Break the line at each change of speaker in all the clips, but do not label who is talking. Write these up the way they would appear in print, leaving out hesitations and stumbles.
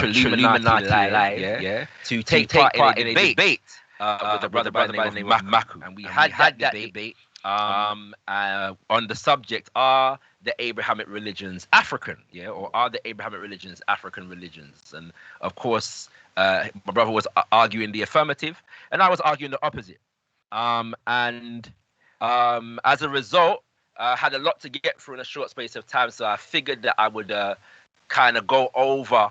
Illuminati live, yeah, to take part in a debate with a brother by the name of Maku. And we had that debate on the subject, are the Abrahamic religions African, yeah, or are the Abrahamic religions African religions? And of course, my brother was arguing the affirmative, and I was arguing the opposite. As a result, I had a lot to get through in a short space of time, so I figured that I would kind of go over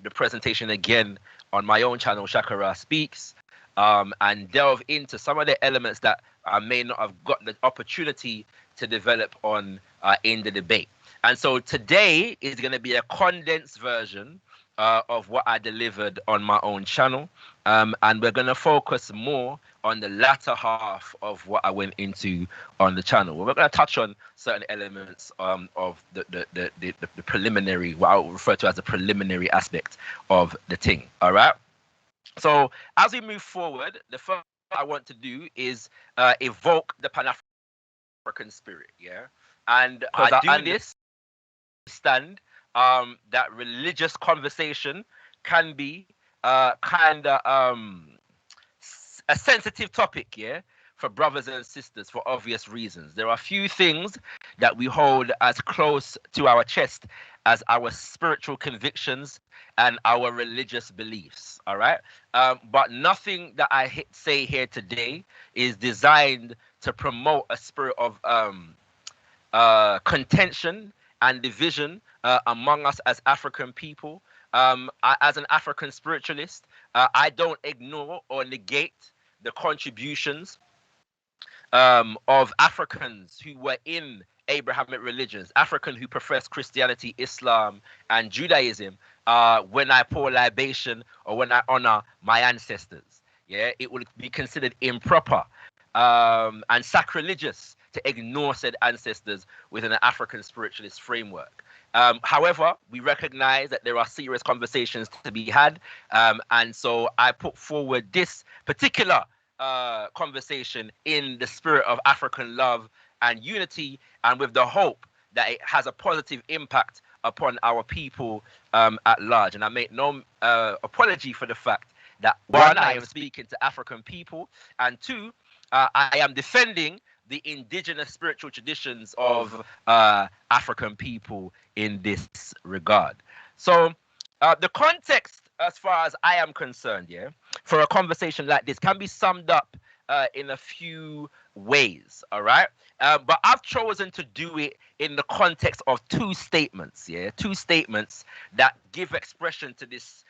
the presentation again on my own channel, ShakaRa Speaks, and delve into some of the elements that I may not have got the opportunity to develop on in the debate. And so today is going to be a condensed version of what I delivered on my own channel, and we're going to focus more on the latter half of what I went into on the channel. We're going to touch on certain elements of the preliminary, what I would refer to as the preliminary aspect of the thing. All right. So as we move forward, the first I want to do is evoke the Pan-African spirit, yeah, and I do this understand that religious conversation can be kind of a sensitive topic, yeah, for brothers and sisters for obvious reasons. There are few things that we hold as close to our chest as our spiritual convictions and our religious beliefs, all right? But nothing that I say here today is designed to promote a spirit of contention and division among us as African people. As an African spiritualist, I don't ignore or negate the contributions of Africans who were in Abrahamic religions, African who profess Christianity, Islam, and Judaism, when I pour libation or when I honor my ancestors. Yeah, it would be considered improper and sacrilegious to ignore said ancestors within an African spiritualist framework. However, we recognize that there are serious conversations to be had, and so I put forward this particular conversation in the spirit of African love and unity, and with the hope that it has a positive impact upon our people at large. And I make no apology for the fact that, one, I am speaking to African people, and two, I am defending the indigenous spiritual traditions of African people in this regard. So the context, as far as I am concerned, yeah, for a conversation like this can be summed up in a few ways, all right? But I've chosen to do it in the context of two statements, yeah, two statements that give expression to this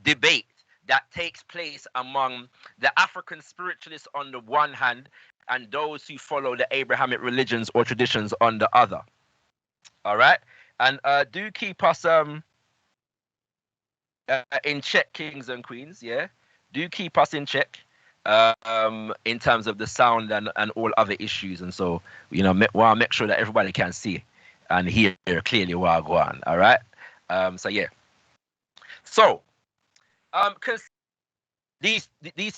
debate that takes place among the African spiritualists on the one hand and those who follow the Abrahamic religions or traditions on the other. All right? And do keep us in check, kings and queens, yeah? Do keep us in check in terms of the sound and all other issues. And so, you know, I'll make sure that everybody can see and hear clearly what I go on. All right? So, yeah. So, these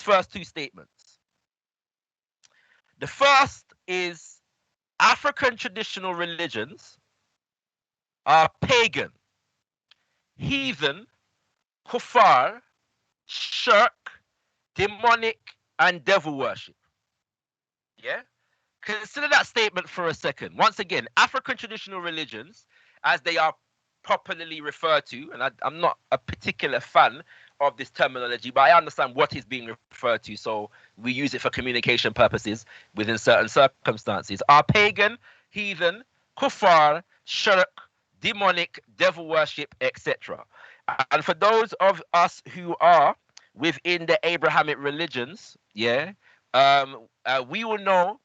first two statements. The first is African traditional religions are pagan, heathen, kuffar, shirk, demonic, and devil worship. Yeah? Consider that statement for a second. Once again, African traditional religions, as they are popularly referred to, and I'm not a particular fan of this terminology, but I understand what is being referred to, so we use it for communication purposes within certain circumstances, are pagan, heathen, kuffar, shirk, demonic, devil worship, etc. And for those of us who are within the Abrahamic religions, yeah, we will know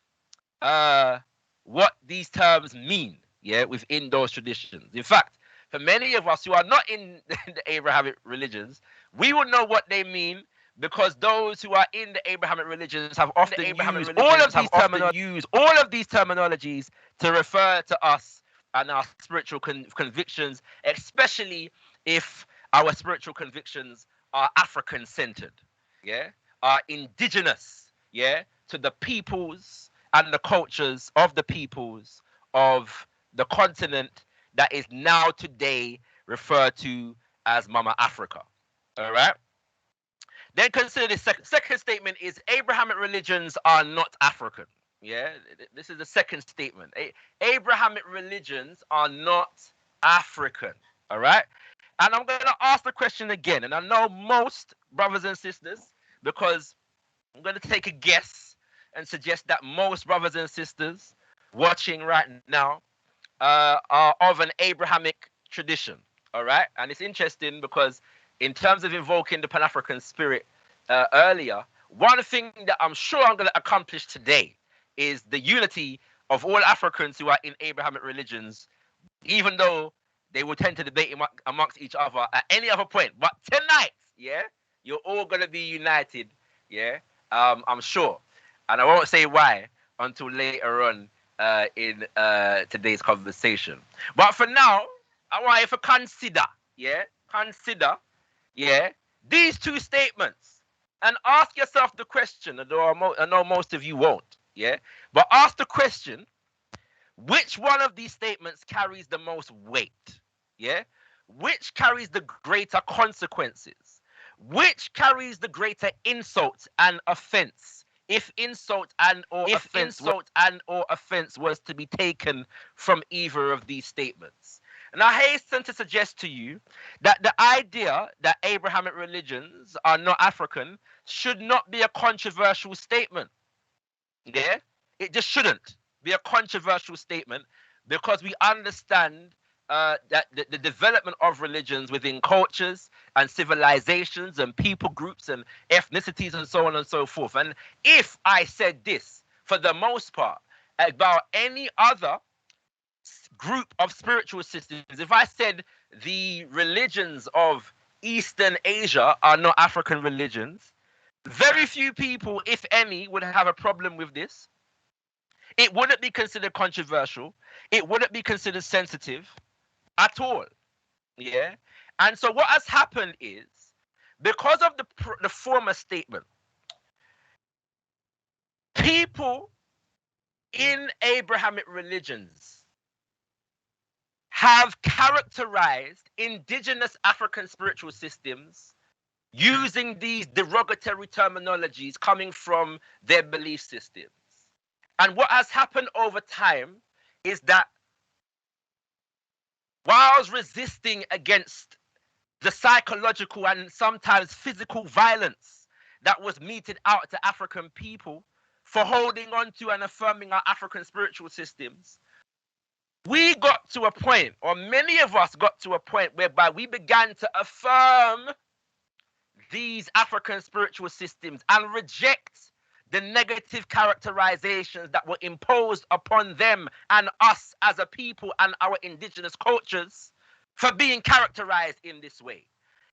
what these terms mean, yeah, within those traditions. In fact, for many of us who are not in the Abrahamic religions, we will know what they mean because those who are in the Abrahamic religions have often used all of these terminologies to refer to us and our spiritual convictions, especially if our spiritual convictions are African-centered, yeah, are indigenous, yeah, to the peoples and the cultures of the peoples of the continent that is now today referred to as Mama Africa. All right. Then consider the second statement is Abrahamic religions are not African. Yeah, this is the second statement. Abrahamic religions are not African. All right. And I'm going to ask the question again. And I know most brothers and sisters, because I'm going to take a guess and suggest that most brothers and sisters watching right now are of an Abrahamic tradition. All right. And it's interesting because in terms of invoking the Pan-African spirit earlier, one thing that I'm sure I'm going to accomplish today is the unity of all Africans who are in Abrahamic religions, even though they will tend to debate amongst each other at any other point. But tonight, yeah, you're all going to be united, yeah, I'm sure. And I won't say why until later on in today's conversation. But for now, I want you to consider, yeah, these two statements and ask yourself the question, although I know most of you won't, yeah, but ask the question, which one of these statements carries the most weight? Yeah? Which carries the greater consequences? Which carries the greater insult and offense? If insult and or offense was to be taken from either of these statements. And I hasten to suggest to you that the idea that Abrahamic religions are not African should not be a controversial statement. Yeah? It just shouldn't be a controversial statement, because we understand that the development of religions within cultures and civilizations and people groups and ethnicities and so on and so forth. And if I said this, for the most part, about any other group of spiritual systems, if I said the religions of Eastern Asia are not African religions, very few people, if any, would have a problem with this. It wouldn't be considered controversial. It wouldn't be considered sensitive at all. Yeah. And so what has happened is, because of the former statement, people in Abrahamic religions have characterized indigenous African spiritual systems using these derogatory terminologies coming from their belief systems. And what has happened over time is that whilst resisting against the psychological and sometimes physical violence that was meted out to African people for holding on to and affirming our African spiritual systems, we got to a point, or many of us got to a point, whereby we began to affirm these African spiritual systems and reject the negative characterizations that were imposed upon them and us as a people and our indigenous cultures for being characterized in this way.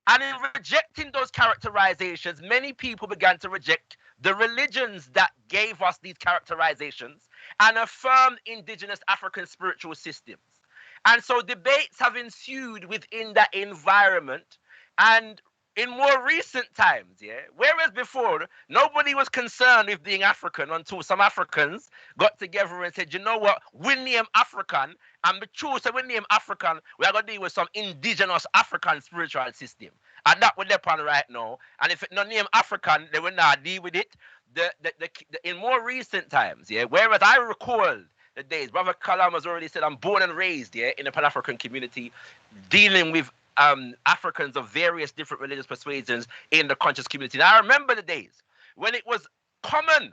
And in rejecting those characterizations, many people began to reject the religions that gave us these characterizations and affirm indigenous African spiritual systems. And so debates have ensued within that environment. And in more recent times, yeah, whereas before nobody was concerned with being African until some Africans got together and said, you know what, we name African, and the truth that we name African, we are going to deal with some indigenous African spiritual system. And that we're upon right now. And if it not name African, they will not deal with it. In more recent times, yeah, whereas I recall the days, Brother Kalam has already said, I'm born and raised, yeah, in the Pan-African community, dealing with Africans of various different religious persuasions in the conscious community. Now, I remember the days when it was common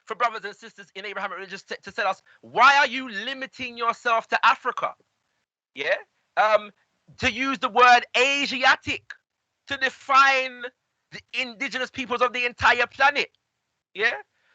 for brothers and sisters in Abrahamic religions to tell us, why are you limiting yourself to Africa? Yeah? To use the word Asiatic to define the indigenous peoples of the entire planet. Yeah?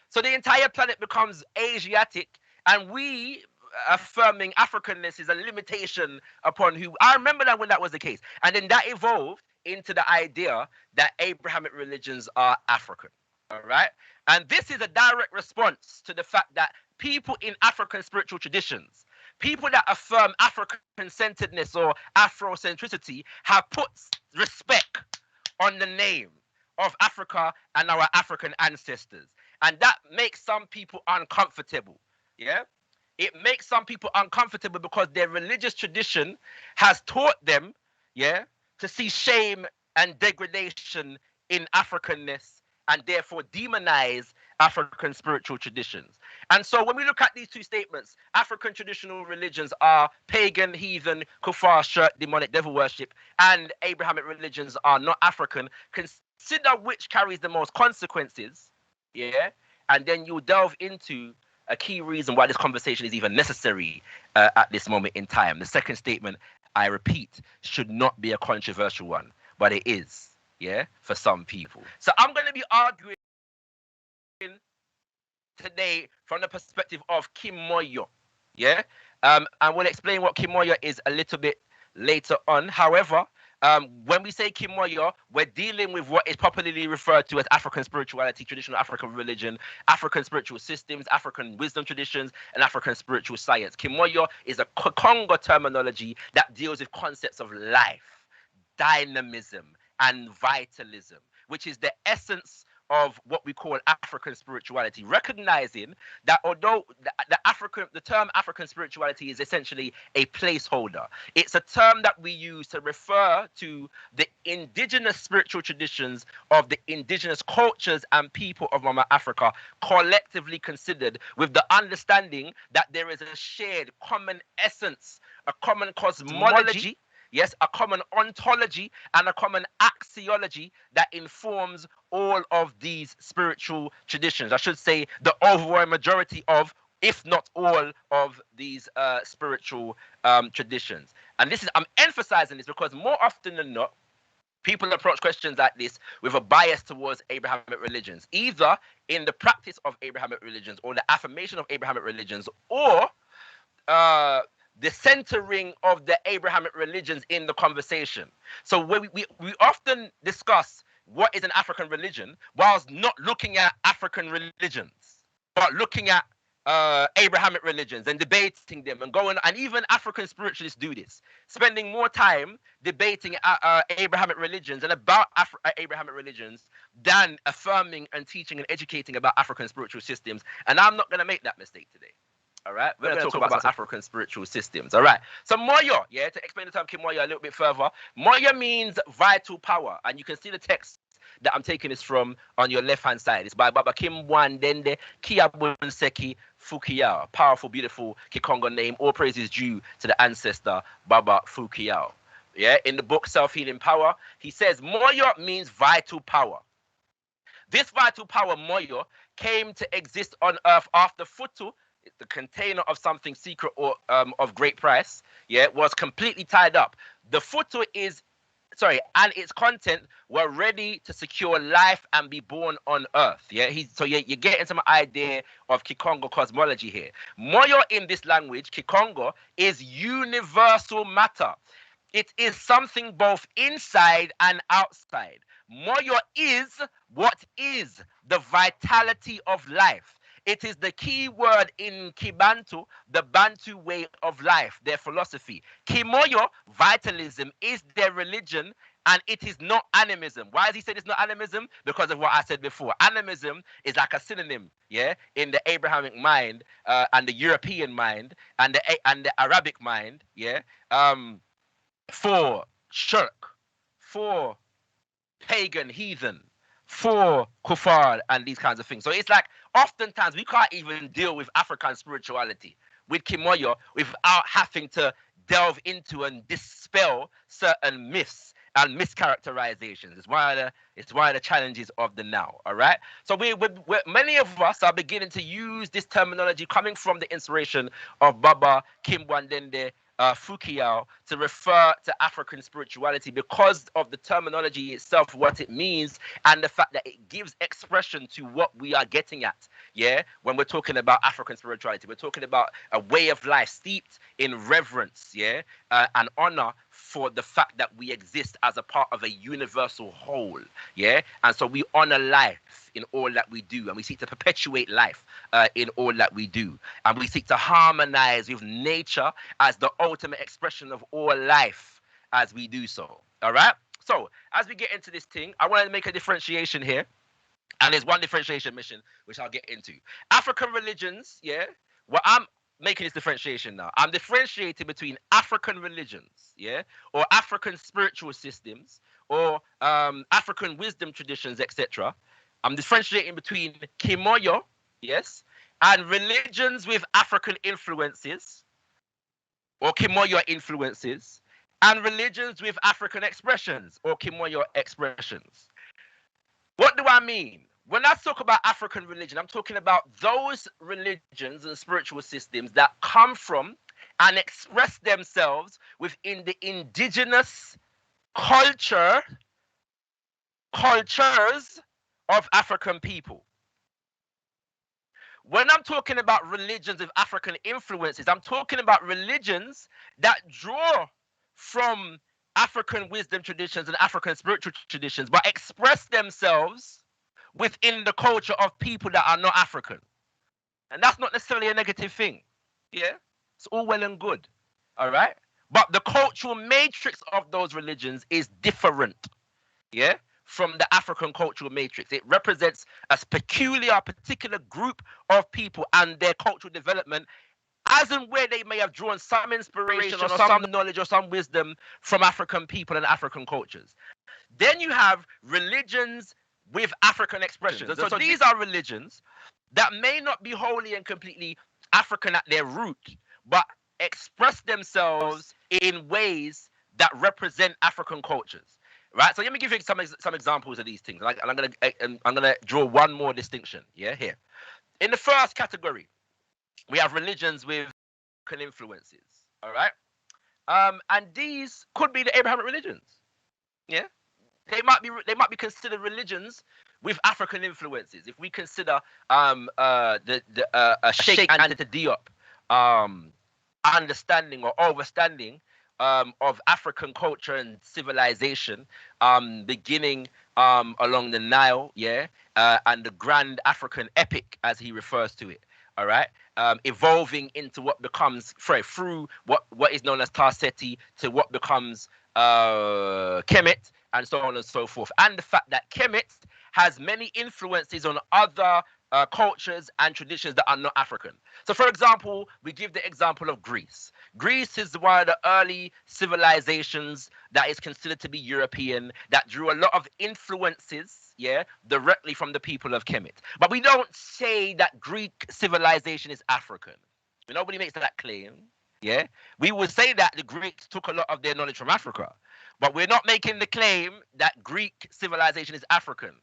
So the entire planet becomes Asiatic, and we affirming Africanness is a limitation upon who. I remember that when that was the case. And then that evolved into the idea that Abrahamic religions are African. All right. And this is a direct response to the fact that people in African spiritual traditions, people that affirm African-centeredness or Afrocentricity, have put respect on the name of Africa and our African ancestors. And that makes some people uncomfortable. Yeah. It makes some people uncomfortable because their religious tradition has taught them, yeah, to see shame and degradation in Africanness and therefore demonize African spiritual traditions. And so when we look at these two statements, African traditional religions are pagan, heathen, kuffar, shirk, demonic, devil worship, and Abrahamic religions are not African. Consider which carries the most consequences, yeah? And then you delve into a key reason why this conversation is even necessary at this moment in time. The second statement, I repeat, should not be a controversial one, but it is, yeah, for some people. So I'm going to be arguing today from the perspective of Kimoyo, yeah? And we'll explain what Kimoyo is a little bit later on. However, when we say Kimoyo, we're dealing with what is popularly referred to as African spirituality, traditional African religion, African spiritual systems, African wisdom traditions, and African spiritual science. Kimoyo is a Congo terminology that deals with concepts of life, dynamism, and vitalism, which is the essence of what we call African spirituality, recognizing that although the term African spirituality is essentially a placeholder, it's a term that we use to refer to the indigenous spiritual traditions of the indigenous cultures and people of Mama Africa, collectively considered, with the understanding that there is a shared common essence, a common cosmology, yes, a common ontology and a common axiology that informs all of these spiritual traditions. I should say the overwhelming majority of, if not all of these spiritual traditions. And this is, I'm emphasizing this because more often than not, people approach questions like this with a bias towards Abrahamic religions, either in the practice of Abrahamic religions or the affirmation of Abrahamic religions, or the centering of the Abrahamic religions in the conversation. So we often discuss what is an African religion whilst not looking at African religions, but looking at Abrahamic religions and debating them and going, and even African spiritualists do this, spending more time debating Abrahamic religions and about Abrahamic religions than affirming and teaching and educating about African spiritual systems. And I'm not going to make that mistake today. All right, we're going to talk about African spiritual systems. All right, so Moyo, yeah, to explain the term Kimoyo a little bit further, Moyo means vital power, and you can see the text that I'm taking this from on your left-hand side. It's by Baba Kimwandende Kiabunseki Fukiyao, powerful, beautiful Kikongo name. All praise is due to the ancestor Baba Fukiyao. Yeah, in the book Self-Healing Power, he says Moyo means vital power. This vital power, Moyo, came to exist on earth after Futu, the container of something secret or of great price, yeah, was completely tied up. The Futu and its content were ready to secure life and be born on earth. Yeah, you're getting some idea of Kikongo cosmology here. Moyo in this language, Kikongo, is universal matter. It is something both inside and outside. Moyo is what is the vitality of life. It is the key word in Kibantu, the Bantu way of life, their philosophy. Kimoyo, vitalism, is their religion, and it is not animism. Why has he said it's not animism? Because of what I said before. Animism is like a synonym, yeah, in the Abrahamic mind and the European mind and the Arabic mind, yeah, for shirk, for pagan, heathen, for kuffar and these kinds of things. So it's like oftentimes we can't even deal with African spirituality with Kimoyo without having to delve into and dispel certain myths and mischaracterizations. It's one of the challenges of the now. All right. So many of us are beginning to use this terminology coming from the inspiration of Baba Kimwandende Fukiyao to refer to African spirituality because of the terminology itself, what it means, and the fact that it gives expression to what we are getting at. Yeah, when we're talking about African spirituality, we're talking about a way of life steeped in reverence, yeah, and honor for the fact that we exist as a part of a universal whole, yeah, and so we honor life in all that we do, and we seek to perpetuate life in all that we do, and we seek to harmonize with nature as the ultimate expression of all life as we do so. All right. So as we get into this thing, I want to make a differentiation here, and there's one differentiation mission which I'll get into. African religions, yeah. What I'm making this differentiation now. I'm differentiating between African religions, yeah, or African spiritual systems, or African wisdom traditions, etc. I'm differentiating between Kimoyo, yes, and religions with African influences, or Kimoyo influences, and religions with African expressions, or Kimoyo expressions. What do I mean? When I talk about African religion, I'm talking about those religions and spiritual systems that come from and express themselves within the indigenous cultures of African people. When I'm talking about religions with African influences, I'm talking about religions that draw from African wisdom traditions and African spiritual traditions, but express themselves within the culture of people that are not African. And that's not necessarily a negative thing. Yeah? It's all well and good. All right? But the cultural matrix of those religions is different. Yeah? From the African cultural matrix. It represents a particular group of people and their cultural development, as and where they may have drawn some inspiration or some knowledge or some wisdom from African people and African cultures. Then you have religions with African expressions. And so these are religions that may not be wholly and completely African at their root, but express themselves in ways that represent African cultures. Right, so let me give you some examples of these things. And I'm gonna draw one more distinction. Yeah, here. In the first category, we have religions with African influences. All right, and these could be the Abrahamic religions. Yeah, they might be considered religions with African influences. If we consider Sheikh Anta Diop understanding or overstanding of African culture and civilization, beginning along the Nile, yeah, and the grand African epic, as he refers to it. All right, evolving into what becomes through what is known as Tarseti to what becomes Kemet, and so on and so forth. And the fact that Kemet has many influences on other cultures and traditions that are not African. So, for example, we give the example of Greece. Greece is one of the early civilizations that is considered to be European, that drew a lot of influences, yeah, directly from the people of Kemet. But we don't say that Greek civilization is African. Nobody makes that claim. Yeah, we would say that the Greeks took a lot of their knowledge from Africa, but we're not making the claim that Greek civilization is African.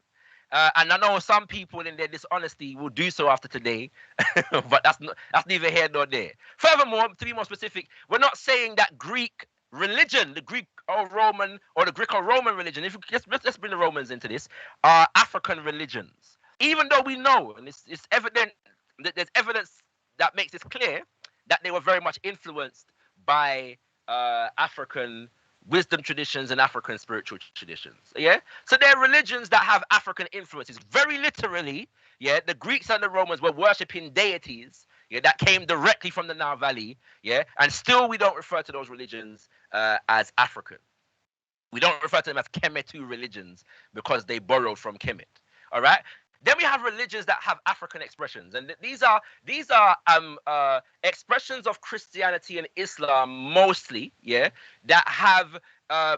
And I know some people in their dishonesty will do so after today, but that's neither here nor there. Furthermore, to be more specific, we're not saying that Greek religion, the Greek or Roman or the Greco-Roman religion, let's bring the Romans into this, are African religions. Even though we know, and it's evident that there's evidence that makes this clear, that they were very much influenced by African wisdom traditions and African spiritual traditions. Yeah, so they're religions that have African influences. Very literally, yeah, the Greeks and the Romans were worshipping deities, yeah, that came directly from the Nile Valley. Yeah, and still we don't refer to those religions as African. We don't refer to them as Kemetu religions because they borrowed from Kemet. All right. Then we have religions that have African expressions, and these are expressions of Christianity and Islam mostly, yeah, that have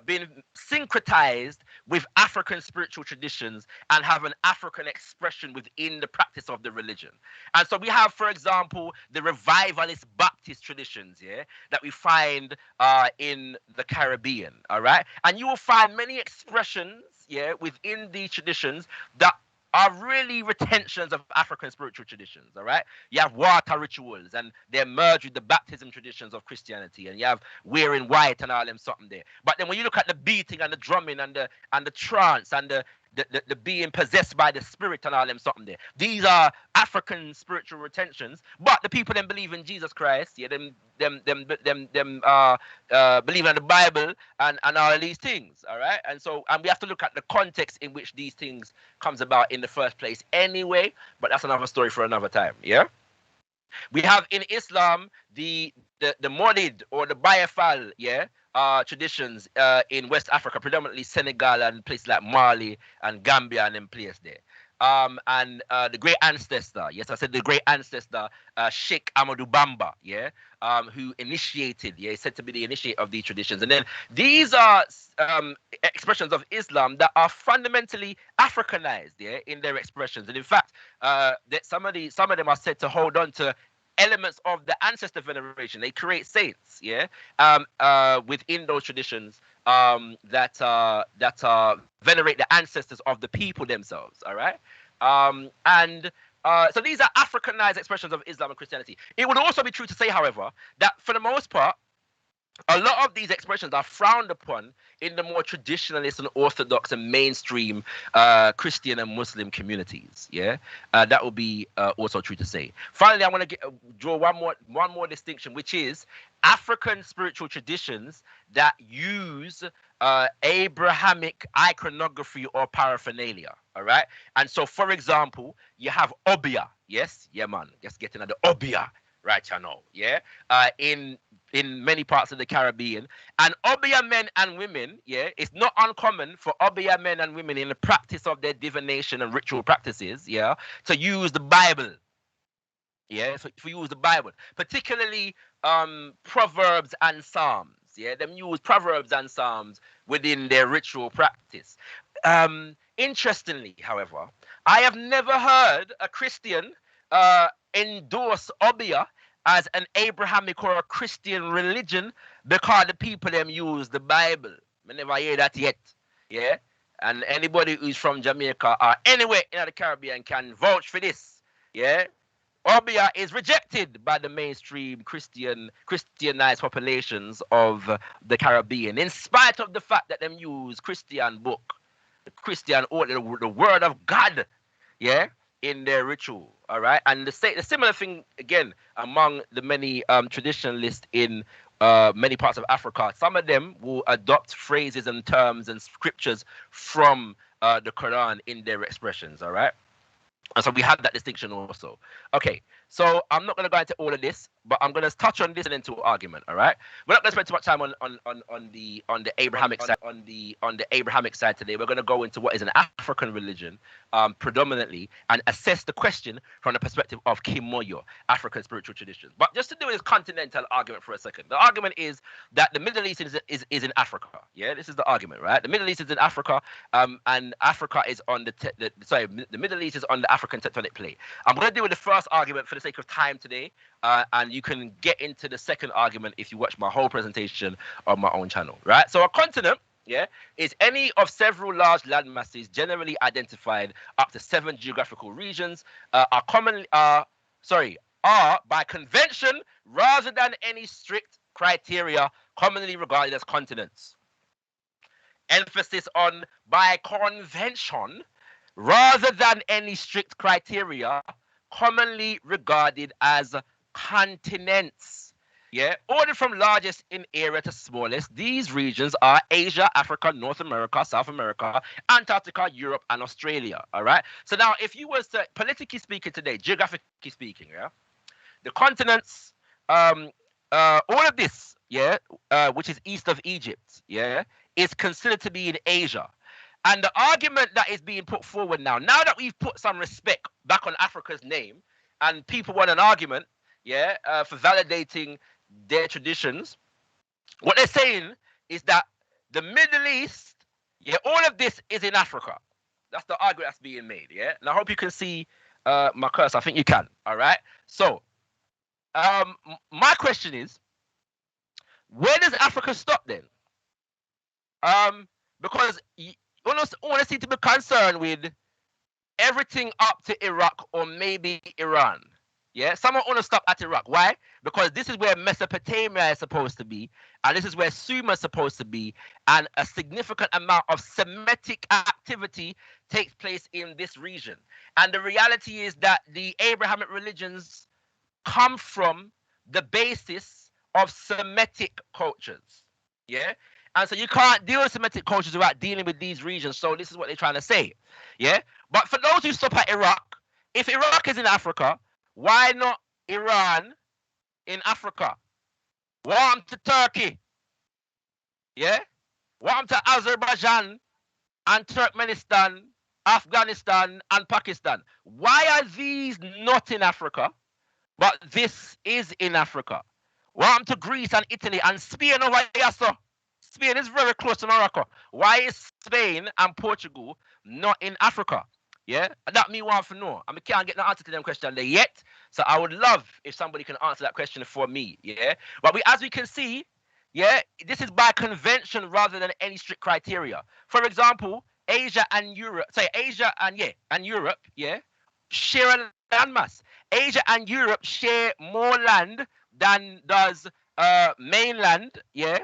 been syncretized with African spiritual traditions and have an African expression within the practice of the religion. And so we have, for example, the revivalist Baptist traditions, yeah, that we find in the Caribbean, all right, and you will find many expressions, yeah, within these traditions that are really retentions of African spiritual traditions, all right? You have water rituals, and they're merged with the baptism traditions of Christianity, and you have wearing white and all them something there. But then when you look at the beating and the drumming and the trance and the being possessed by the spirit and all them something there, these are African spiritual retentions. But the people then believe in Jesus Christ, yeah, them believe in the Bible and all of these things, all right? And we have to look at the context in which these things comes about in the first place anyway, but that's another story for another time. Yeah, we have in Islam the Maulid or the Bayafal, yeah, traditions in West Africa, predominantly Senegal and places like Mali and Gambia and them places there. and the great ancestor. Yes, I said the great ancestor, Sheikh Amadou Bamba. Yeah, who initiated. Yeah, he's said to be the initiator of these traditions. And then these are expressions of Islam that are fundamentally Africanized. Yeah, in their expressions. And in fact, that some of them are said to hold on to elements of the ancestor veneration. They create saints, yeah, within those traditions, that venerate the ancestors of the people themselves. All right, and so these are Africanized expressions of Islam and Christianity. It would also be true to say, however, that for the most part, a lot of these expressions are frowned upon in the more traditionalist and orthodox and mainstream Christian and Muslim communities. Yeah, that would be also true to say. Finally, I want to draw one more distinction, which is African spiritual traditions that use Abrahamic iconography or paraphernalia. All right, and so, for example, you have Obia. Yes, yeah, man. Just getting at the Obia right, you know, yeah, in many parts of the Caribbean. And Obeah men and women, yeah, it's not uncommon for Obeah men and women in the practice of their divination and ritual practices, yeah, to use the Bible. Yeah, so if we use the Bible, particularly Proverbs and Psalms, yeah, them use Proverbs and Psalms within their ritual practice. Interestingly, however, I have never heard a Christian endorse Obeah as an Abrahamic or a Christian religion because the people them use the Bible. I never hear that yet. Yeah, and anybody who's from Jamaica or anywhere in the Caribbean can vouch for this. Yeah, Obeah is rejected by the mainstream Christianized populations of the Caribbean, in spite of the fact that them use Christian book, the Christian order, the word of God, yeah, in their ritual. All right, and the similar thing again among the many traditionalists in many parts of Africa. Some of them will adopt phrases and terms and scriptures from the Quran in their expressions. All right. And so we have that distinction also. Okay, so I'm not going to go into all of this, but I'm going to touch on this and into argument. All right, we're not going to spend too much time on the Abrahamic side on the Abrahamic side today. We're going to go into what is an African religion, predominantly, and assess the question from the perspective of Kimoyo, African spiritual traditions. But just to do this continental argument for a second, the argument is that the Middle East is in Africa. Yeah, this is the argument, right? The Middle East is in Africa, and Africa is on the Middle East is on the African tectonic plate. I'm going to deal with the first argument for the sake of time today, and you can get into the second argument if you watch my whole presentation on my own channel, right? So a continent, yeah, is any of several large land masses generally identified up to 7 geographical regions, are by convention rather than any strict criteria commonly regarded as continents. Emphasis on by convention rather than any strict criteria commonly regarded as continents. Yeah, ordered from largest in area to smallest, these regions are Asia, Africa, North America, South America, Antarctica, Europe, and Australia. All right. So now, if you was to, politically speaking today, geographically speaking, yeah, the continents, all of this, yeah, which is east of Egypt, yeah, is considered to be in Asia. And the argument that is being put forward now that we've put some respect back on Africa's name, and people want an argument, yeah, for validating their traditions, what they're saying is that the Middle East, yeah, all of this is in Africa. That's the argument that's being made, yeah. And I hope you can see my cursor. I think you can. All right. So, my question is, where does Africa stop then? Because you want to seem to be concerned with everything up to Iraq or maybe Iran. Yeah, someone want to stop at Iraq. Why? Because this is where Mesopotamia is supposed to be, and this is where Sumer is supposed to be, and a significant amount of Semitic activity takes place in this region. And the reality is that the Abrahamic religions come from the basis of Semitic cultures. Yeah. And so you can't deal with Semitic cultures without dealing with these regions. So this is what they're trying to say. Yeah. But for those who stop at Iraq, if Iraq is in Africa, why not Iran in Africa? Warm to Turkey. Yeah. Warm to Azerbaijan and Turkmenistan Afghanistan, and Pakistan. Why are these not in Africa, but this is in Africa? Welcome to Greece and Italy and Spain over here, sir. Spain is very close to Morocco. Why is Spain and Portugal not in Africa? Yeah, that me want to know. I mean, can't get the answer to them question there yet. So I would love if somebody can answer that question for me. Yeah, but as we can see, yeah, this is by convention rather than any strict criteria. For example, Asia and Europe, say Asia and Europe, yeah, share a landmass. Asia and Europe share more land than does mainland, yeah,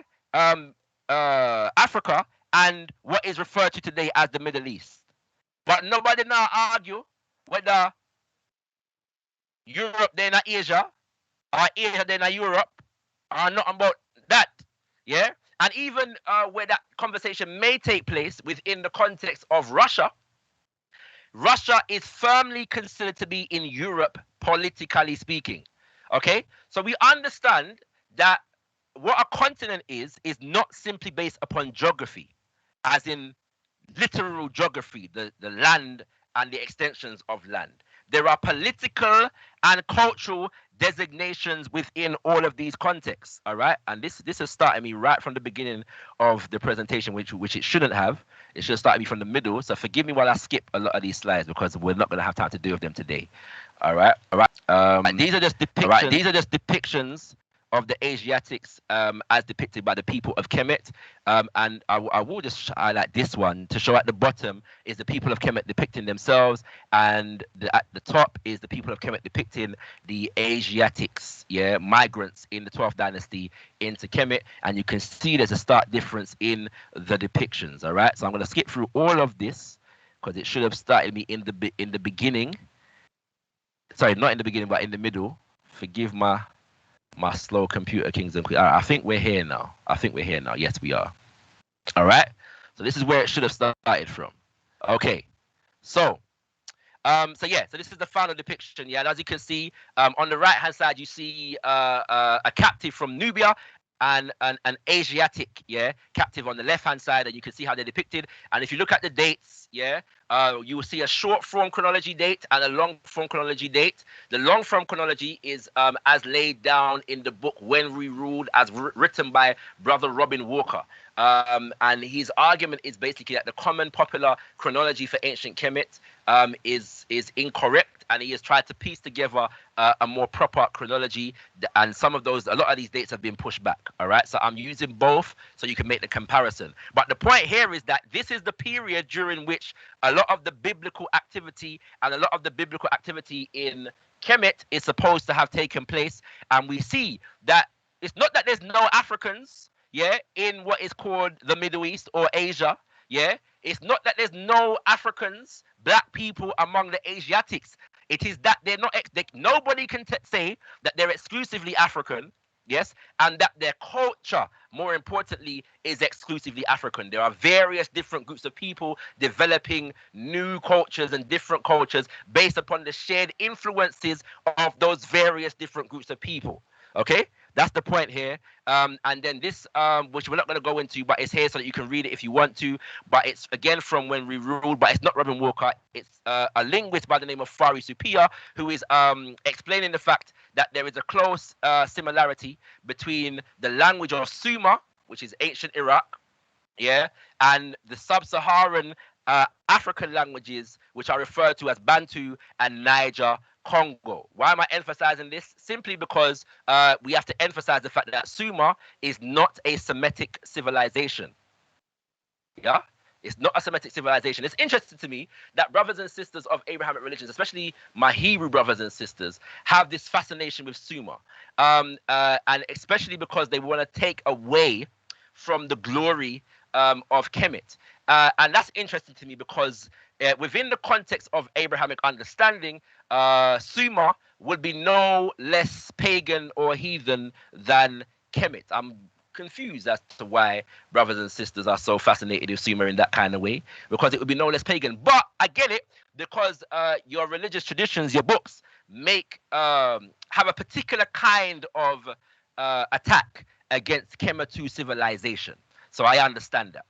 Africa, and what is referred to today as the Middle East. But nobody now argue whether Europe then Asia or Asia then Europe or not about that. Yeah. And even where that conversation may take place within the context of Russia, Russia is firmly considered to be in Europe, politically speaking. Okay. So we understand that what a continent is not simply based upon geography, as in literal geography, the land and the extensions of land. There are political and cultural designations within all of these contexts. All right, and this has started me right from the beginning of the presentation, which it shouldn't have. It should have started me from the middle. So forgive me while I skip a lot of these slides because we're not going to have time to do with them today. All right, all right. These are just depictions. Right. These are just depictions of the Asiatics as depicted by the people of Kemet. And I will just highlight this one to show at the bottom is the people of Kemet depicting themselves, and at the top is the people of Kemet depicting the Asiatics, yeah, migrants in the 12th dynasty into Kemet. And you can see there's a stark difference in the depictions. All right, so I'm going to skip through all of this because it should have started me in the beginning. Sorry, not in the beginning, but in the middle. Forgive my slow computer, kings and queens. I think we're here now. Yes, we are. All right. So this is where it should have started from. Okay. So this is the final depiction. Yeah, and as you can see, on the right hand side, you see a captive from Nubia and an Asiatic, yeah, captive on the left hand side, and you can see how they're depicted. And if you look at the dates, yeah, you will see a short form chronology date and a long form chronology date. The long form chronology is as laid down in the book When We Ruled, as written by Brother Robin Walker. And his argument is basically that the common popular chronology for ancient Kemet is incorrect, and he has tried to piece together a more proper chronology, and a lot of these dates have been pushed back. All right, so I'm using both so you can make the comparison. But the point here is that this is the period during which a lot of the biblical activity in Kemet is supposed to have taken place, and we see that it's not that there's no Africans, yeah, in what is called the Middle East or Asia, yeah. It's not that there's no Africans, black people among the Asiatics. It is that they're not. Nobody can say that they're exclusively African, yes, and that their culture, more importantly, is exclusively African. There are various different groups of people developing new cultures and different cultures based upon the shared influences of those various different groups of people. Okay, that's the point here. And then this, which we're not going to go into, but it's here so that you can read it if you want to. But it's again from When We Ruled, but it's not Robin Walker. It's a linguist by the name of Fari Supia, who is explaining the fact that there is a close similarity between the language of Sumer, which is ancient Iraq, yeah, and the sub-Saharan African languages, which are referred to as Bantu and Niger Congo. Why am I emphasizing this? Simply because we have to emphasize the fact that Sumer is not a Semitic civilization. Yeah, it's not a Semitic civilization. It's interesting to me that brothers and sisters of Abrahamic religions, especially my Hebrew brothers and sisters, have this fascination with Sumer, and especially because they want to take away from the glory of Kemet. And that's interesting to me because within the context of Abrahamic understanding, Sumer would be no less pagan or heathen than Kemet. I'm confused as to why brothers and sisters are so fascinated with Sumer in that kind of way, because it would be no less pagan. But I get it, because your religious traditions, your books, have a particular kind of attack against Kemetu civilization. So I understand that.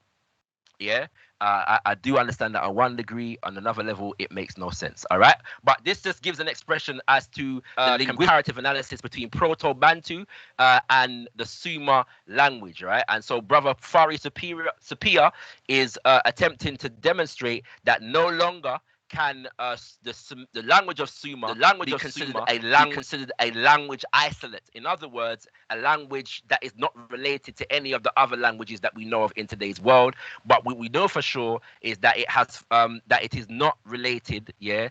Yeah. I do understand that on one degree, on another level, it makes no sense. All right, but this just gives an expression as to the comparative analysis between Proto-Bantu and the Suma language, right? And so, brother Fari Sapia is attempting to demonstrate that no longer can the language of Suma be considered a language isolate. In other words, a language that is not related to any of the other languages that we know of in today's world. But what we know for sure is that it has that it is not related, in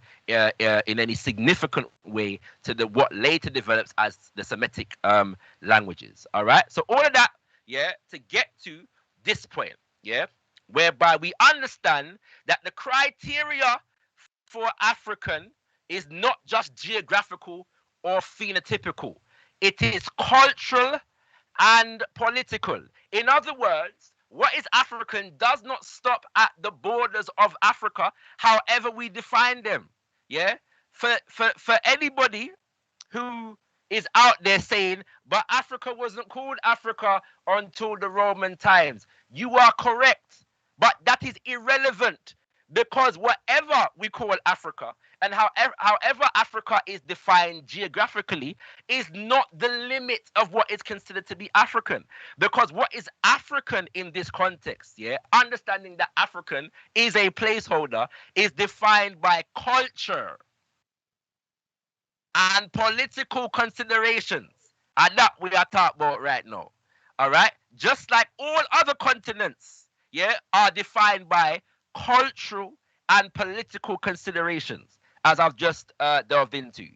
any significant way to the what later develops as the Semitic languages. All right. So all of that, to get to this point, whereby we understand that the criteria for African is not just geographical or phenotypical. It is cultural and political. In other words, what is African does not stop at the borders of Africa, however we define them. Yeah? For anybody who is out there saying, but Africa wasn't called Africa until the Roman times, you are correct. But that is irrelevant. Because whatever we call Africa and however Africa is defined geographically is not the limit of what is considered to be African. Because what is African in this context, understanding that African is a placeholder, is defined by culture and political considerations. And that we are talking about right now. All right? Just like all other continents, are defined by cultural and political considerations, as I've just delved into.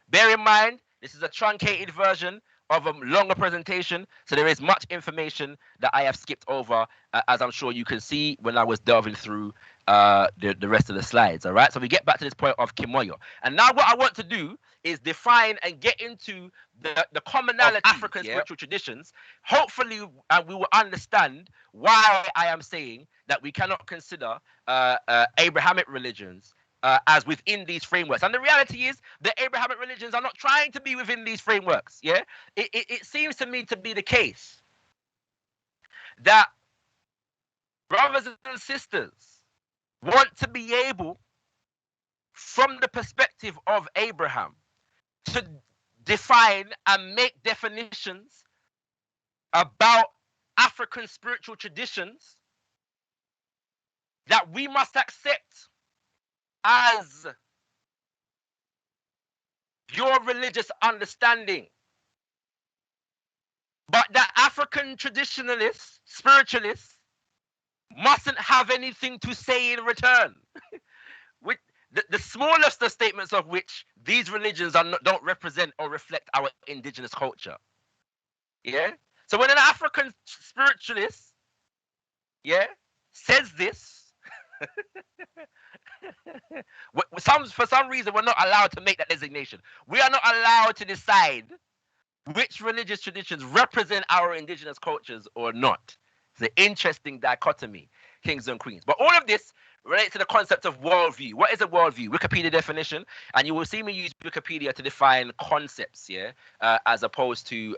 Bear in mind, this is a truncated version of a longer presentation, so there is much information that I have skipped over, as I'm sure you can see when I was delving through the rest of the slides. All right, so we get back to this point of Kimoyo, and now what I want to do is define and get into the commonality of African spiritual traditions. Hopefully, we will understand why I am saying that we cannot consider Abrahamic religions as within these frameworks. And the reality is the Abrahamic religions are not trying to be within these frameworks. It seems to me to be the case that brothers and sisters want to be able, from the perspective of Abraham, to define and make definitions about African spiritual traditions that we must accept as your religious understanding. But that African traditionalists, spiritualists, mustn't have anything to say in return. With the smallest of statements of which these religions don't represent or reflect our indigenous culture. So when an African spiritualist, says this, for some reason we're not allowed to make that designation. We are not allowed to decide which religious traditions represent our indigenous cultures or not. It's an interesting dichotomy, kings and queens. But all of this relates to the concept of worldview. What is a worldview? Wikipedia definition, and you will see me use Wikipedia to define concepts, as opposed to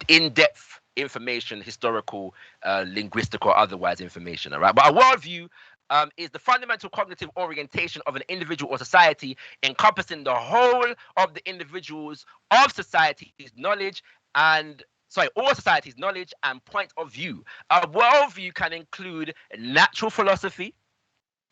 in-depth information, historical, linguistic, or otherwise information. All right, but a worldview is the fundamental cognitive orientation of an individual or society, encompassing the whole of the individuals of society's knowledge and all society's knowledge and point of view. A worldview can include natural philosophy,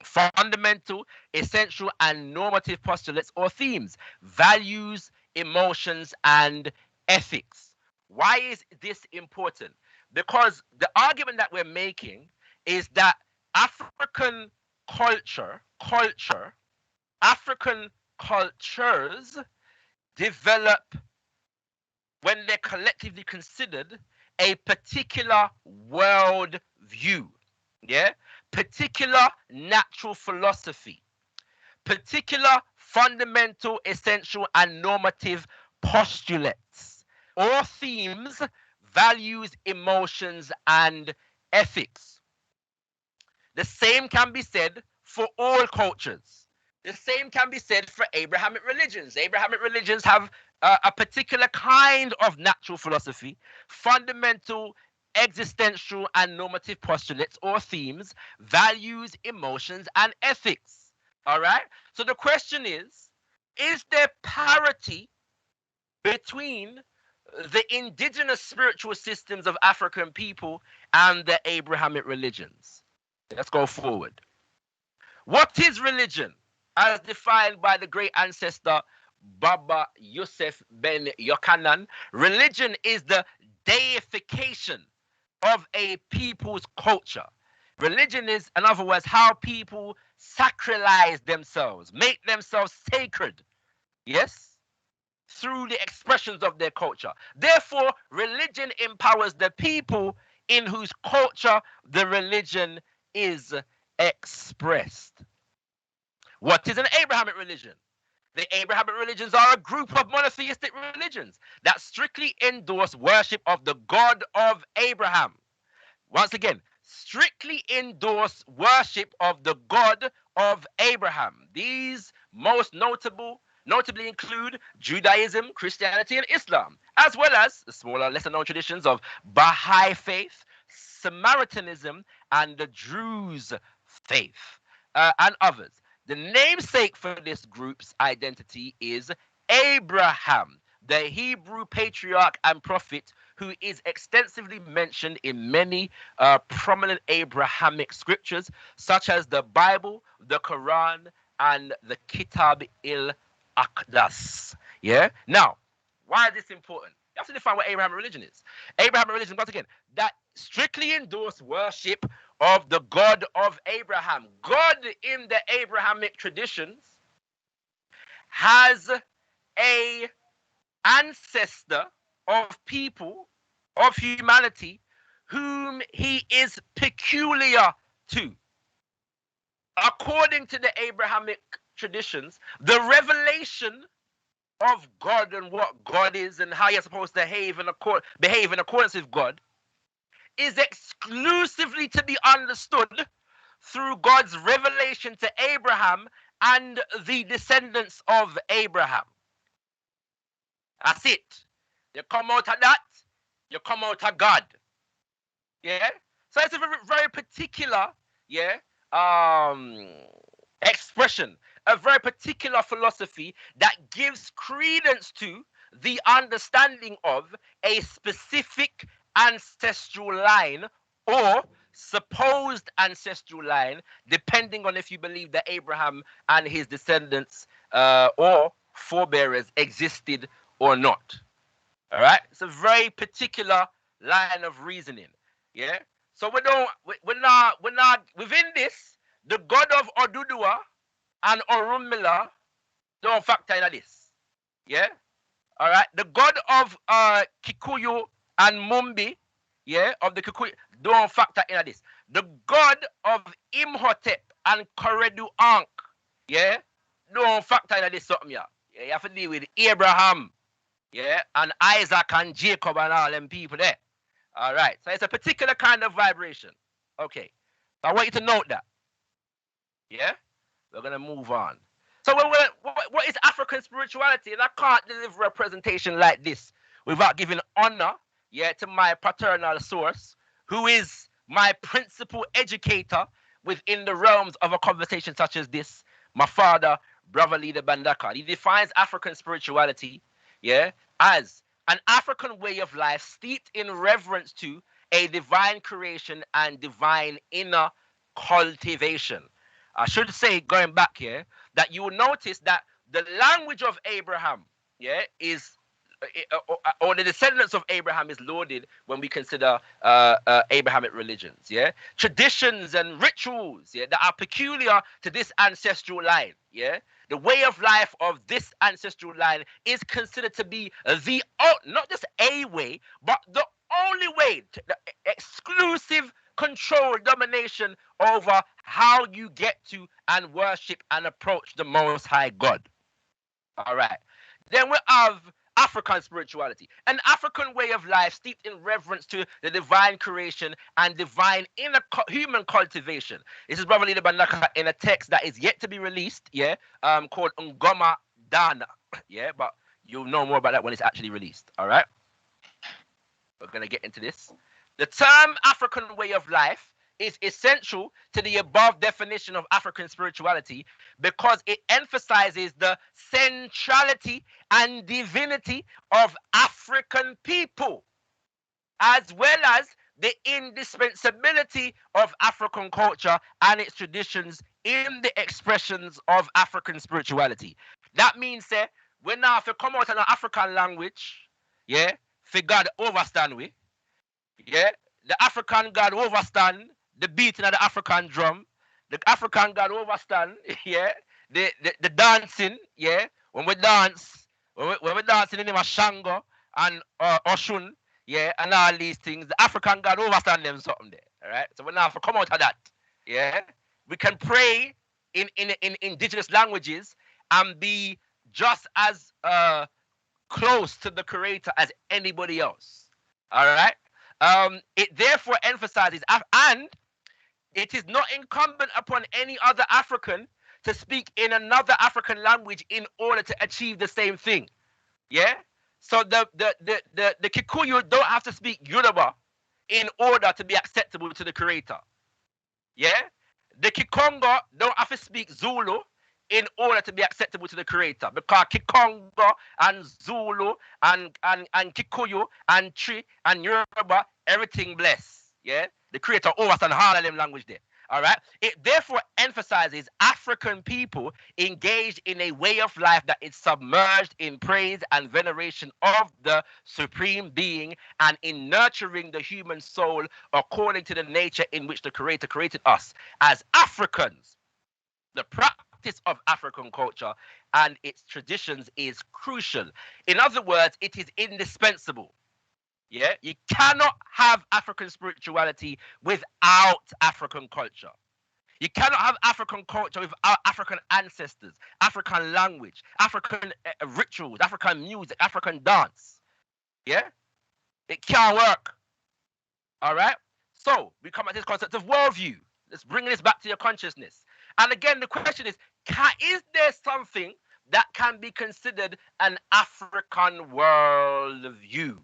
fundamental, essential, and normative postulates or themes, values, emotions, and ethics. Why is this important? Because the argument that we're making is that African African cultures develop, when they're collectively considered, a particular world view, particular natural philosophy, particular fundamental, essential, and normative postulates, or themes, values, emotions, and ethics. The same can be said for all cultures. The same can be said for Abrahamic religions. Abrahamic religions have a particular kind of natural philosophy, fundamental, existential and normative postulates or themes, values, emotions, and ethics. All right? So the question is there parity between the indigenous spiritual systems of African people and the Abrahamic religions? Let's go forward. What is religion? As defined by the great ancestor Baba Yusuf ben Yochanan, religion is the deification of a people's culture. Religion is, in other words, how people sacralize themselves, make themselves sacred, yes, through the expressions of their culture. Therefore, religion empowers the people in whose culture the religion is expressed. What is an Abrahamic religion? The Abrahamic religions are a group of monotheistic religions that strictly endorse worship of the God of Abraham. Once again, strictly endorse worship of the God of Abraham. These most notably include Judaism, Christianity, and Islam, as well as the smaller, lesser known traditions of Baha'i faith, Samaritanism, and the Druze faith, and others. The namesake for this group's identity is Abraham, the Hebrew patriarch and prophet who is extensively mentioned in many prominent Abrahamic scriptures, such as the Bible, the Quran, and the Kitab il-Aqdas. Yeah? Now, why is this important? You have to define what Abrahamic religion is. Abrahamic religion, once again, that strictly endorse worship of the God of Abraham. God in the Abrahamic traditions has a ancestor of people, of humanity, whom he is peculiar to. According to the Abrahamic traditions, the revelation of God and what God is and how you're supposed to behave in accordance with God is exclusively to be understood through God's revelation to Abraham and the descendants of Abraham. That's it. You come out of that, you come out of God. Yeah? So it's a very, very particular, yeah, expression, a very particular philosophy that gives credence to the understanding of a specific ancestral line or supposed ancestral line, depending on if you believe that Abraham and his descendants or forebearers existed or not. All right, it's a very particular line of reasoning. Yeah, so we're not within this. The God of Odudua and Orunmila don't factor in this. Yeah, all right. The God of Kikuyu and Mumbi, yeah, of the Kikuyu don't factor in this. The God of Imhotep and Koredu Ankh, yeah, don't factor in this something. Yeah, you have to deal with Abraham. Yeah, and Isaac and Jacob and all them people there. All right, so it's a particular kind of vibration. Okay, so I want you to note that. Yeah, we're gonna move on. So what is African spirituality? And I can't deliver a presentation like this without giving honor, yeah, to my paternal source, who is my principal educator within the realms of a conversation such as this. My father, Brother Leader Bandaka. He defines African spirituality, yeah, as an African way of life steeped in reverence to a divine creation and divine inner cultivation. I should say, going back here, that you will notice that the language of Abraham, yeah, is or the descendants of Abraham is lauded when we consider Abrahamic religions, yeah, traditions and rituals, yeah, that are peculiar to this ancestral line, yeah. The way of life of this ancestral line is considered to be the not just a way, but the only way, the exclusive control, domination over how you get to and worship and approach the Most High God. All right. Then we have African spirituality, an African way of life steeped in reverence to the divine creation and divine inner human cultivation. This is Brother Leader Bandaka in a text that is yet to be released, yeah, called Ngoma Dana, yeah, but you'll know more about that when it's actually released. All right, we're gonna get into this. The term African way of life is essential to the above definition of African spirituality because it emphasizes the centrality and divinity of African people, as well as the indispensability of African culture and its traditions in the expressions of African spirituality. That means, when now if you come out in an African language, yeah, for God overstand we, yeah, the African God overstand the beating of the African drum, the African God overstand, yeah, the dancing, yeah, when we dance, when we dance in the name of Shango and Oshun, yeah, and all these things, the African God overstand them something there, all right? So we now have to come out of that, yeah. We can pray in indigenous languages and be just as close to the Creator as anybody else, all right? It therefore emphasizes, and it is not incumbent upon any other African to speak in another African language in order to achieve the same thing. Yeah. So the Kikuyu don't have to speak Yoruba in order to be acceptable to the Creator. Yeah. The Kikongo don't have to speak Zulu in order to be acceptable to the Creator, because Kikongo and Zulu and Kikuyu and Tri and Yoruba, everything bless. Yeah. The Creator understands all of them language there. All right. It therefore emphasizes African people engaged in a way of life that is submerged in praise and veneration of the supreme being and in nurturing the human soul according to the nature in which the Creator created us as Africans. The practice of African culture and its traditions is crucial. In other words, it is indispensable. Yeah, you cannot have African spirituality without African culture. You cannot have African culture without African ancestors, African language, African rituals, African music, African dance. Yeah, it can't work. All right. So we come at this concept of worldview. Let's bring this back to your consciousness. And again, the question is there something that can be considered an African worldview?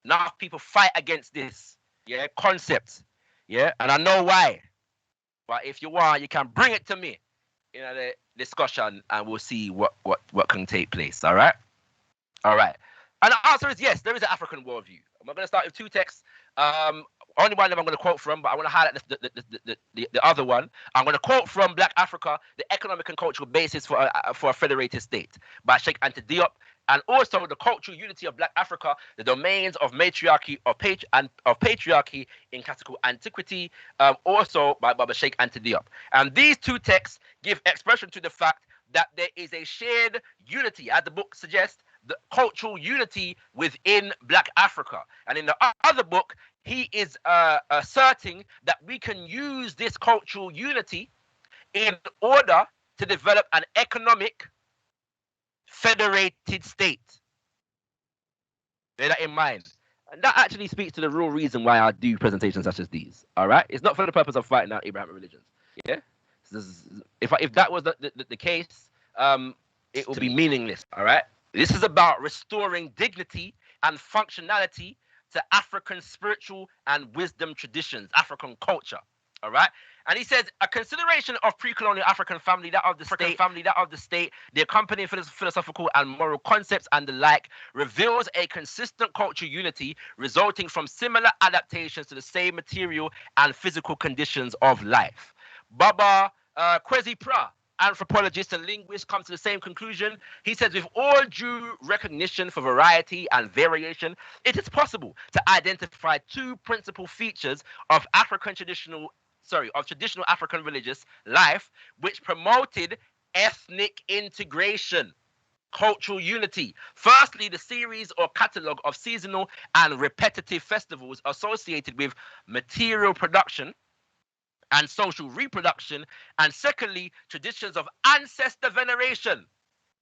Now people fight against this, yeah, concept, yeah, and I know why. But if you want, you can bring it to me in the discussion, and we'll see what can take place. All right, all right. And the answer is yes, there is an African worldview. I'm going to start with two texts. Only one of them I'm going to quote from, but I want to highlight the other one. I'm going to quote from Black Africa, the economic and cultural basis for a federated state by Sheikh Anta Diop, and also the cultural unity of Black Africa, the domains of matriarchy of patriarchy in classical antiquity, also by Sheikh Anta Diop. And these two texts give expression to the fact that there is a shared unity, as the book suggests, the cultural unity within Black Africa. And in the other book, he is asserting that we can use this cultural unity in order to develop an economic federated state. Bear that in mind. And that actually speaks to the real reason why I do presentations such as these. All right? It's not for the purpose of fighting out Abrahamic religions. Yeah? If that was the case, it would be meaningless. All right? This is about restoring dignity and functionality to African spiritual and wisdom traditions, African culture. All right. And he says a consideration of pre-colonial African family, that of the state, the accompanying philosophical and moral concepts and the like, reveals a consistent cultural unity resulting from similar adaptations to the same material and physical conditions of life. Baba Kwesi Pra, anthropologist and linguist, comes to the same conclusion. He says, with all due recognition for variety and variation, it is possible to identify two principal features of traditional African religious life which promoted ethnic integration, cultural unity. Firstly, the series or catalogue of seasonal and repetitive festivals associated with material production and social reproduction, and secondly, traditions of ancestor veneration,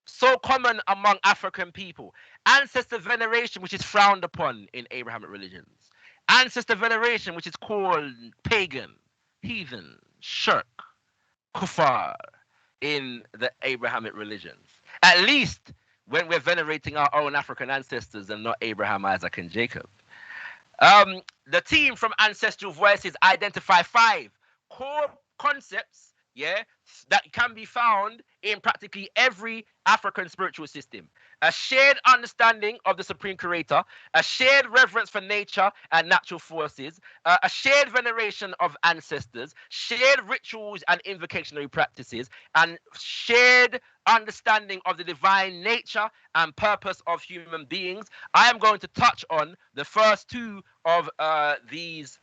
so common among African people. Ancestor veneration, which is frowned upon in Abrahamic religions. Ancestor veneration, which is called pagan, heathen, shirk, kuffar in the Abrahamic religions. At least when we're venerating our own African ancestors and not Abraham, Isaac, and Jacob. The team from Ancestral Voices identify 5 core concepts, yeah, that can be found in practically every African spiritual system. A shared understanding of the Supreme Creator, a shared reverence for nature and natural forces, a shared veneration of ancestors, shared rituals and invocationary practices, and shared understanding of the divine nature and purpose of human beings. I am going to touch on the first two of these,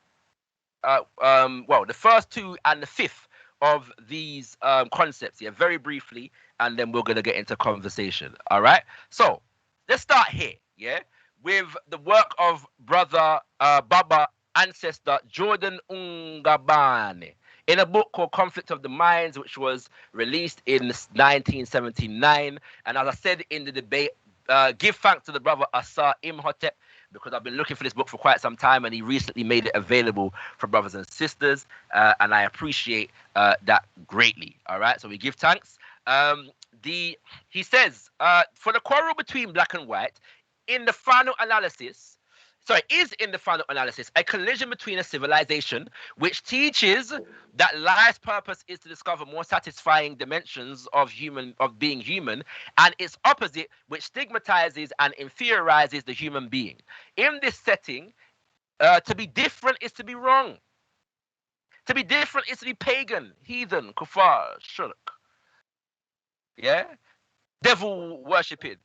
the first two and the fifth of these concepts here, very briefly, and then we're going to get into conversation. All right. So let's start here, yeah, with the work of brother Baba ancestor Jordan Ungabane in a book called Conflict of the Minds, which was released in 1979. And as I said in the debate, give thanks to the brother Asa Imhotep, because I've been looking for this book for quite some time, and he recently made it available for brothers and sisters, and I appreciate that greatly. All right, so we give thanks. He says, for the quarrel between black and white, in the final analysis, is in the final analysis a collision between a civilization which teaches that life's purpose is to discover more satisfying dimensions of being human, and its opposite, which stigmatizes and inferiorizes the human being. In this setting, to be different is to be wrong. To be different is to be pagan, heathen, kuffar, shirk. Yeah? Devil worshipping.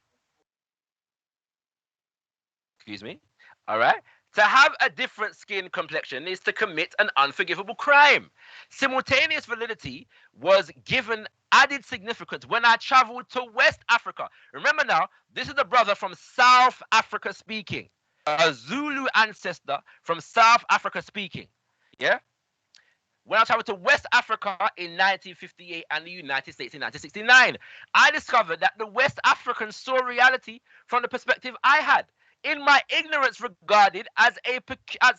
Excuse me. All right. To have a different skin complexion is to commit an unforgivable crime. Simultaneous validity was given added significance when I traveled to West Africa. Remember now, this is a brother from South Africa speaking, a Zulu ancestor from South Africa speaking. Yeah. When I traveled to West Africa in 1958 and the United States in 1969, I discovered that the West Africans saw reality from the perspective I had, in my ignorance regarded as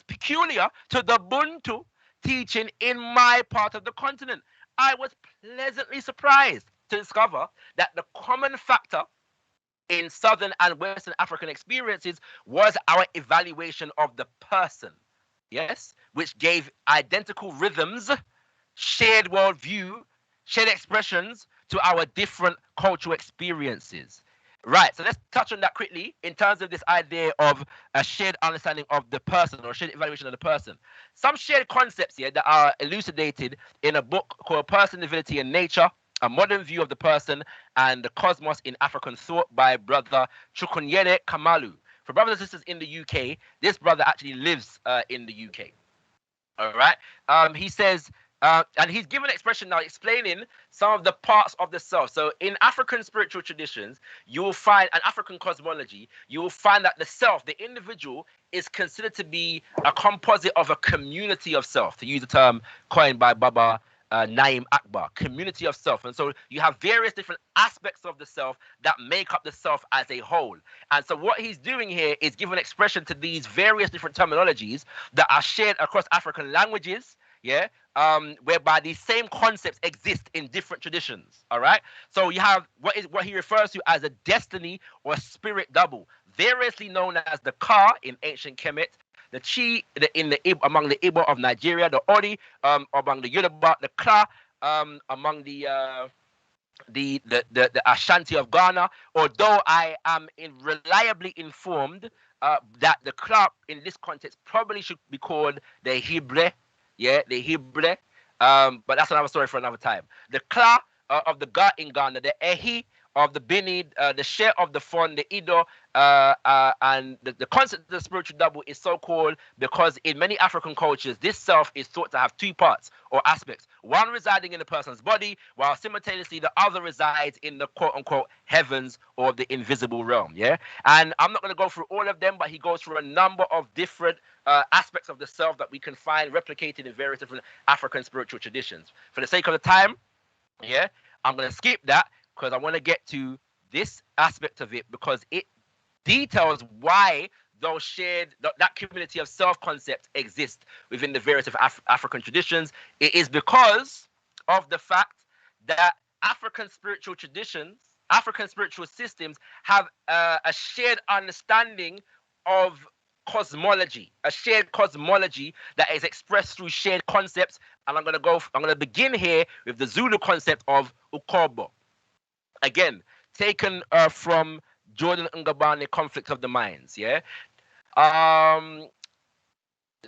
peculiar to the Buntu teaching in my part of the continent. I was pleasantly surprised to discover that the common factor in Southern and Western African experiences was our evaluation of the person. Yes, which gave identical rhythms, shared worldview, shared expressions to our different cultural experiences. Right, so let's touch on that quickly in terms of this idea of a shared understanding of the person or shared evaluation of the person. Some shared concepts here that are elucidated in a book called Person, Divinity, and Nature, a modern view of the person and the cosmos in African thought by brother Chukwunyere Kamalu. For brothers and sisters in the UK, this brother actually lives in the UK. All right. He says, and he's given an expression now explaining some of the parts of the self. So in African spiritual traditions, you will find, an African cosmology, you will find that the self, the individual, is considered to be a composite of a community of self, to use the term coined by Baba Naim Akbar, community of self. And so you have various different aspects of the self that make up the self as a whole. And so what he's doing here is giving expression to these various different terminologies that are shared across African languages, yeah, whereby these same concepts exist in different traditions. All right. So you have what he refers to as a destiny or spirit double, variously known as the Ka in ancient Kemet, the Chi among the Igbo of Nigeria, the Ori among the Yoruba, the Kra among the Ashanti of Ghana. Although I am reliably informed that the Kra in this context probably should be called the Hibre, yeah, the Hibre. But that's another story for another time. The Kra of the Ga in Ghana, the Ehi of the Bini, the share of the Fon, the Ido, and the concept of the spiritual double is so called because in many African cultures, this self is thought to have two parts or aspects. One residing in a person's body, while simultaneously the other resides in the quote-unquote heavens or the invisible realm. Yeah, and I'm not going to go through all of them, but he goes through a number of different aspects of the self that we can find replicated in various different African spiritual traditions. For the sake of the time, yeah, I'm going to skip that because I want to get to this aspect of it because it details why those that community of self-concept exist within the various of African traditions. It is because of the fact that African spiritual traditions, African spiritual systems have a shared understanding of cosmology, a shared cosmology that is expressed through shared concepts. And I'm gonna begin here with the Zulu concept of Ukobo. Again, taken from Jordan Ngabane Conflict of the Minds. Yeah. Um,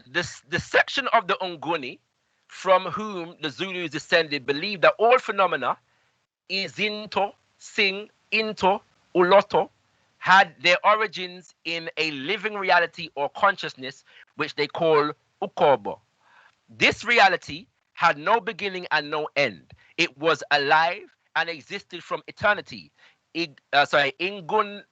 the section of the Unguni from whom the Zulus descended believe that all phenomena, izinto, sing, into, uloto, had their origins in a living reality or consciousness which they call ukobo. This reality had no beginning and no end. It was alive and existed from eternity. Inguna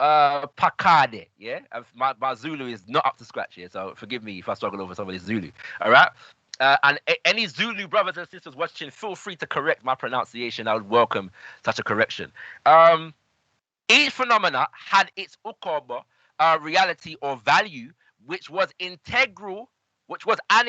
Pakade. Yeah, my Zulu is not up to scratch here, so forgive me if I struggle over somebody's Zulu. All right. And any Zulu brothers and sisters watching, feel free to correct my pronunciation. I would welcome such a correction. Each phenomena had its ukoba reality or value, which was an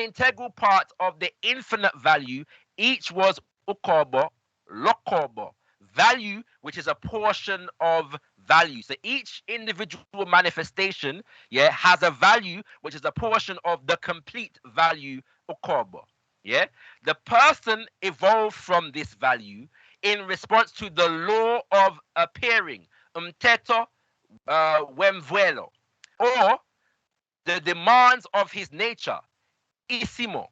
integral part of the infinite value. Each was ukoba, lokoba, value, which is a portion of value. So each individual manifestation, yeah, has a value, which is a portion of the complete value, ukoba. Yeah, the person evolved from this value in response to the law of appearing, umteto wemvuelo, or the demands of his nature, isimo,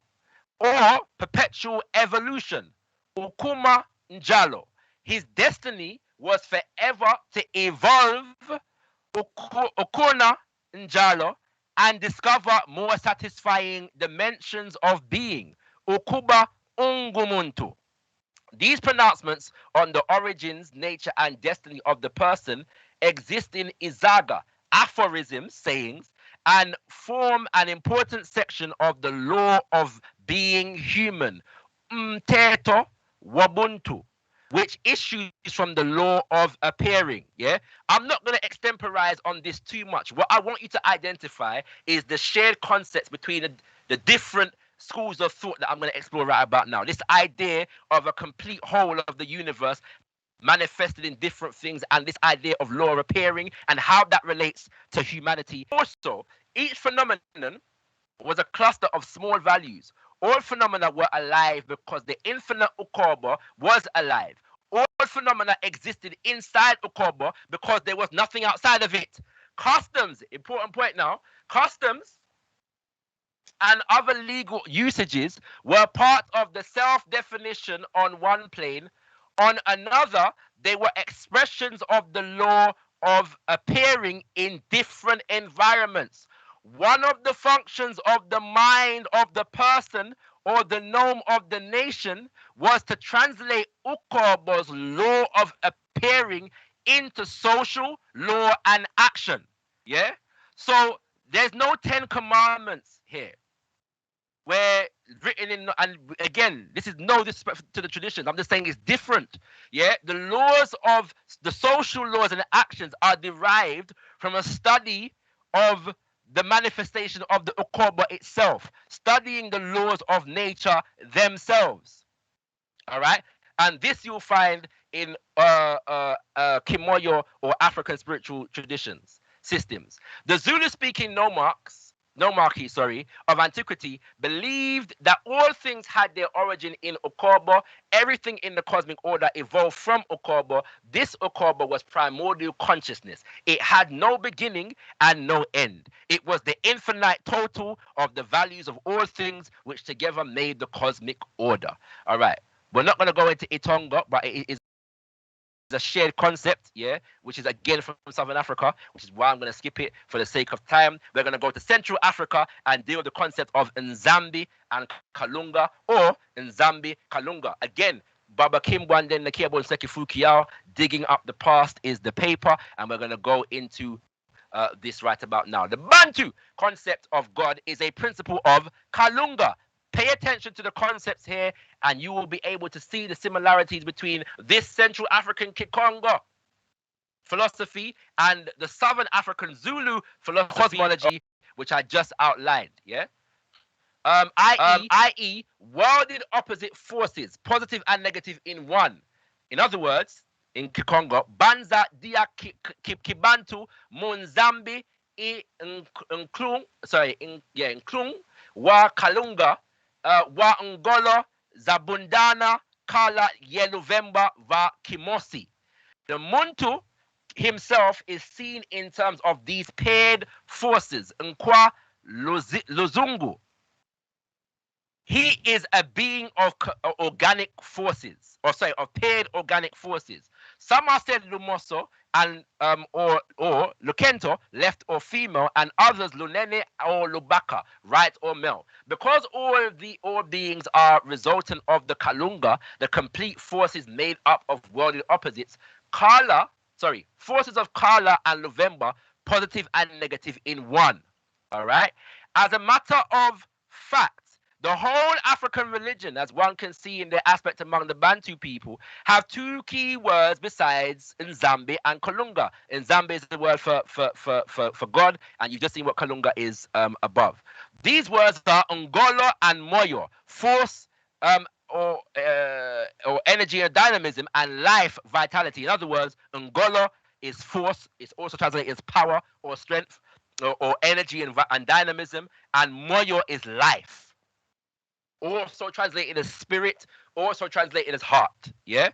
or perpetual evolution, ukuma njalo. His destiny was forever to evolve, ukuna njalo, and discover more satisfying dimensions of being, ukuba ungumuntu. These pronouncements on the origins, nature, and destiny of the person exist in Izaga, aphorisms, sayings, and form an important section of the law of being human, Mteto Wabuntu, which issues from the law of appearing. Yeah, I'm not going to extemporize on this too much. What I want you to identify is the shared concepts between the different schools of thought that I'm going to explore right about now. This idea of a complete whole of the universe manifested in different things, and this idea of law appearing and how that relates to humanity. Also, each phenomenon was a cluster of small values. All phenomena were alive because the infinite Ukoba was alive. All phenomena existed inside Ukoba because there was nothing outside of it. Customs, important point now, customs and other legal usages were part of the self-definition on one plane. On another, they were expressions of the law of appearing in different environments. One of the functions of the mind of the person or the nome of the nation was to translate Ukobo's law of appearing into social law and action. Yeah? So there's no 10 commandments here where written in, and again, this is no disrespect to the traditions. I'm just saying it's different. Yeah, the laws of the social laws and actions are derived from a study of the manifestation of the Ukoba itself, studying the laws of nature themselves. All right, and this you'll find in Kimoyo or African spiritual traditions systems. The Zulu-speaking nomarchy, of antiquity believed that all things had their origin in Ukobo. Everything in the cosmic order evolved from Ukobo. This Ukobo was primordial consciousness. It had no beginning and no end. It was the infinite total of the values of all things which together made the cosmic order. All right. We're not going to go into Itonga, but it is a shared concept, yeah, which is again from Southern Africa, which is why I'm going to skip it for the sake of time. We're going to go to Central Africa and deal with the concept of Nzambi and Kalunga, or Nzambi Kalunga. Again, Baba Kimbwande Nakebo Seki Fukiao, digging up the past is the paper, and we're going to go into this right about now. The Bantu concept of God is a principle of Kalunga. Pay attention to the concepts here, and you will be able to see the similarities between this Central African Kikongo philosophy and the Southern African Zulu philosophy, cosmology, which I just outlined. Yeah, i.e., worlded opposite forces, positive and negative in one. In other words, in Kikongo, Banza dia Kibantu Munzambi Nklung wa Kalunga wa Ngolo Zabundana Kala Yeluvemba va Kimosi. The Muntu himself is seen in terms of these paired forces. Nkwa Luzungu. He is a being of organic forces, of paired organic forces. Some are said Lumoso and or Lukento, left or female, and others Lunene or Lubaka, right or male. Because all beings are resultant of the Kalunga, the complete forces made up of worldly opposites. Forces of Kala and Luvemba, positive and negative in one. All right. As a matter of fact, the whole African religion, as one can see in their aspect among the Bantu people, have two key words besides Nzambe and Kalunga. Nzambe is the word for God, and you've just seen what Kalunga is above. These words are Ngolo and Moyo, force or energy and dynamism, and life, vitality. In other words, Ngolo is force. It's also translated as power or strength or energy and dynamism, and Moyo is life. Also translated as spirit, also translated as heart. Yeah.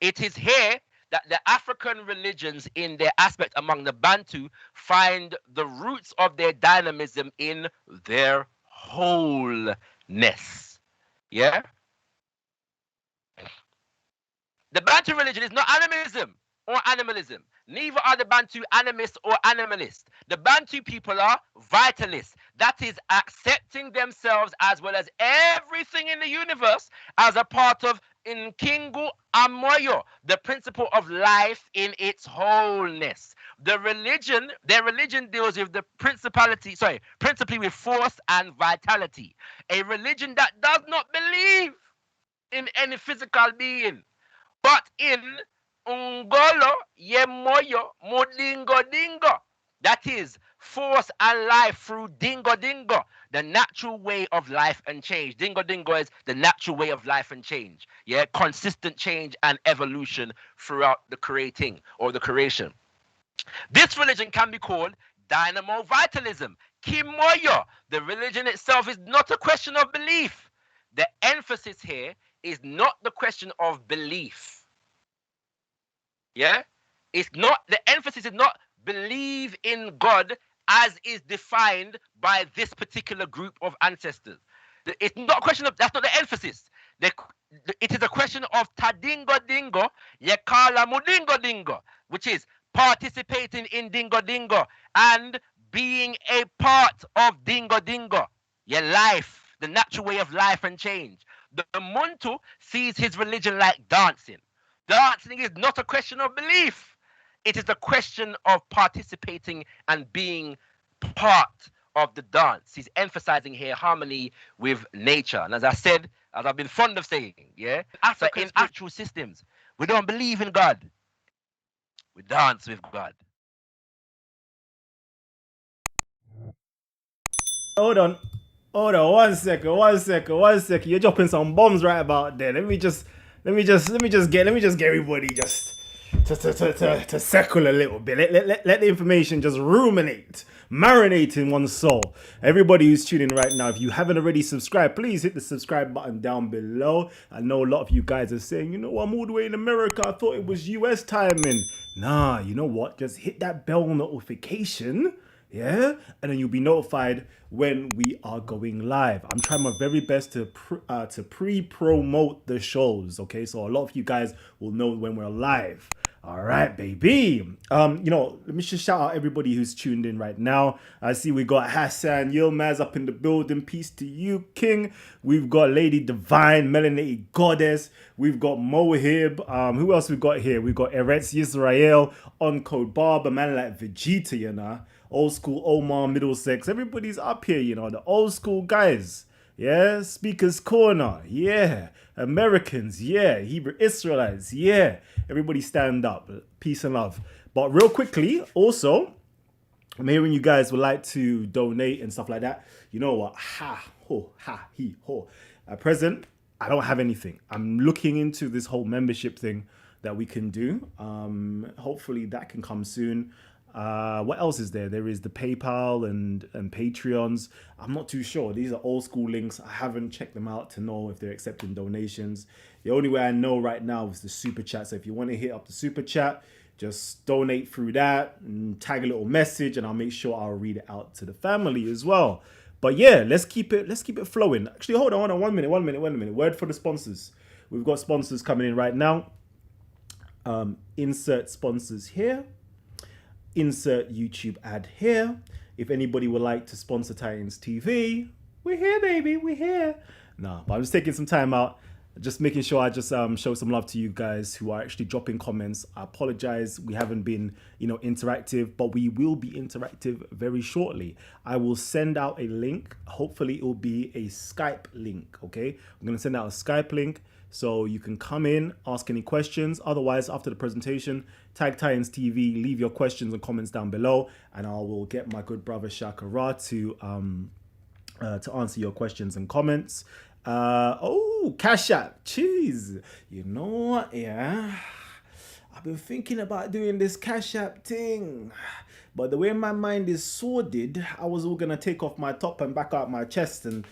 It is here that the African religions, in their aspect among the Bantu, find the roots of their dynamism in their wholeness. Yeah. The Bantu religion is not animism or animalism. Neither are the Bantu animists or animalists. The Bantu people are vitalists. That is, accepting themselves as well as everything in the universe as a part of Nkingu Amoyo, the principle of life in its wholeness. Their religion deals with the principally with force and vitality. A religion that does not believe in any physical being, but in Ngolo Yemoyo Mudingo Dingo. That is force and life through Dingo Dingo, the natural way of life and change. Dingo Dingo is the natural way of life and change. Yeah, consistent change and evolution throughout the creating or the creation. This religion can be called dynamo vitalism. Kimoyo. The religion itself is not a question of belief. The emphasis here is not the question of belief. Yeah? The emphasis is not believe in God as is defined by this particular group of ancestors. It's not a question of, that's not the emphasis. It is a question of tadingo dingo, yekala mudingo dingo, which is participating in dingo dingo and being a part of dingo dingo, your life, the natural way of life and change. The Muntu sees his religion like dancing. Dancing is not a question of belief. It is a question of participating and being part of the dance. He's emphasizing here harmony with nature. And as I said, as I've been fond of saying, yeah, so in actual systems, we don't believe in God. We dance with God.
Hold on. 1 second. You're dropping some bombs right about there. Let me just get everybody just to settle a little bit. Let the information just ruminate, marinate in one's soul. Everybody who's tuning right now, if you haven't already subscribed, please hit the subscribe button down below. I know a lot of you guys are saying, I'm all the way in America. I thought it was US timing. Nah, you know what? Just hit that bell notification. Yeah, and then you'll be notified when we are going live. I'm trying my very best to pre-promote the shows. Okay, so a lot of you guys will know when we're live. All right, baby. Let me just shout out everybody who's tuned in right now. I see we got Hassan Yilmaz up in the building. Peace to you, King. We've got Lady Divine, Melanated Goddess. We've got Mohib. Who else we got here? We got Eretz Yisrael, On Code Barber, man like Vegeta, Old school Omar, Middlesex. Everybody's up here, the old school guys. Yeah, Speaker's Corner. Yeah, Americans. Yeah, Hebrew Israelites. Yeah, everybody stand up. Peace and love. But real quickly, also, I'm hearing you guys would like to donate and stuff like that. You know what? At present, I don't have anything. I'm looking into this whole membership thing that we can do. Hopefully that can come soon. What else is there? There is the PayPal and Patreons. I'm not too sure. These are old school links. I haven't checked them out to know if they're accepting donations. The only way I know right now is the super chat. So if you want to hit up the super chat, just donate through that and tag a little message, and I'll make sure I'll read it out to the family as well. But yeah, let's keep it flowing. Actually, hold on, 1 minute. Word for the sponsors. We've got sponsors coming in right now. Insert sponsors here. Insert YouTube ad here. If anybody would like to sponsor Titans TV, we're here, baby. We're here. Nah, but I'm just taking some time out, just making sure I just show some love to you guys who are actually dropping comments. I apologize, we haven't been, interactive, but we will be interactive very shortly. I will send out a link. Hopefully, it will be a Skype link. Okay, I'm gonna send out a Skype link. So you can come in, ask any questions. Otherwise, after the presentation, tag Titans TV, leave your questions and comments down below, and I will get my good brother ShakaRa to answer your questions and comments. Cash App, cheese. You know what? Yeah, I've been thinking about doing this Cash App thing. But the way my mind is sordid, I was all gonna take off my top and back out my chest and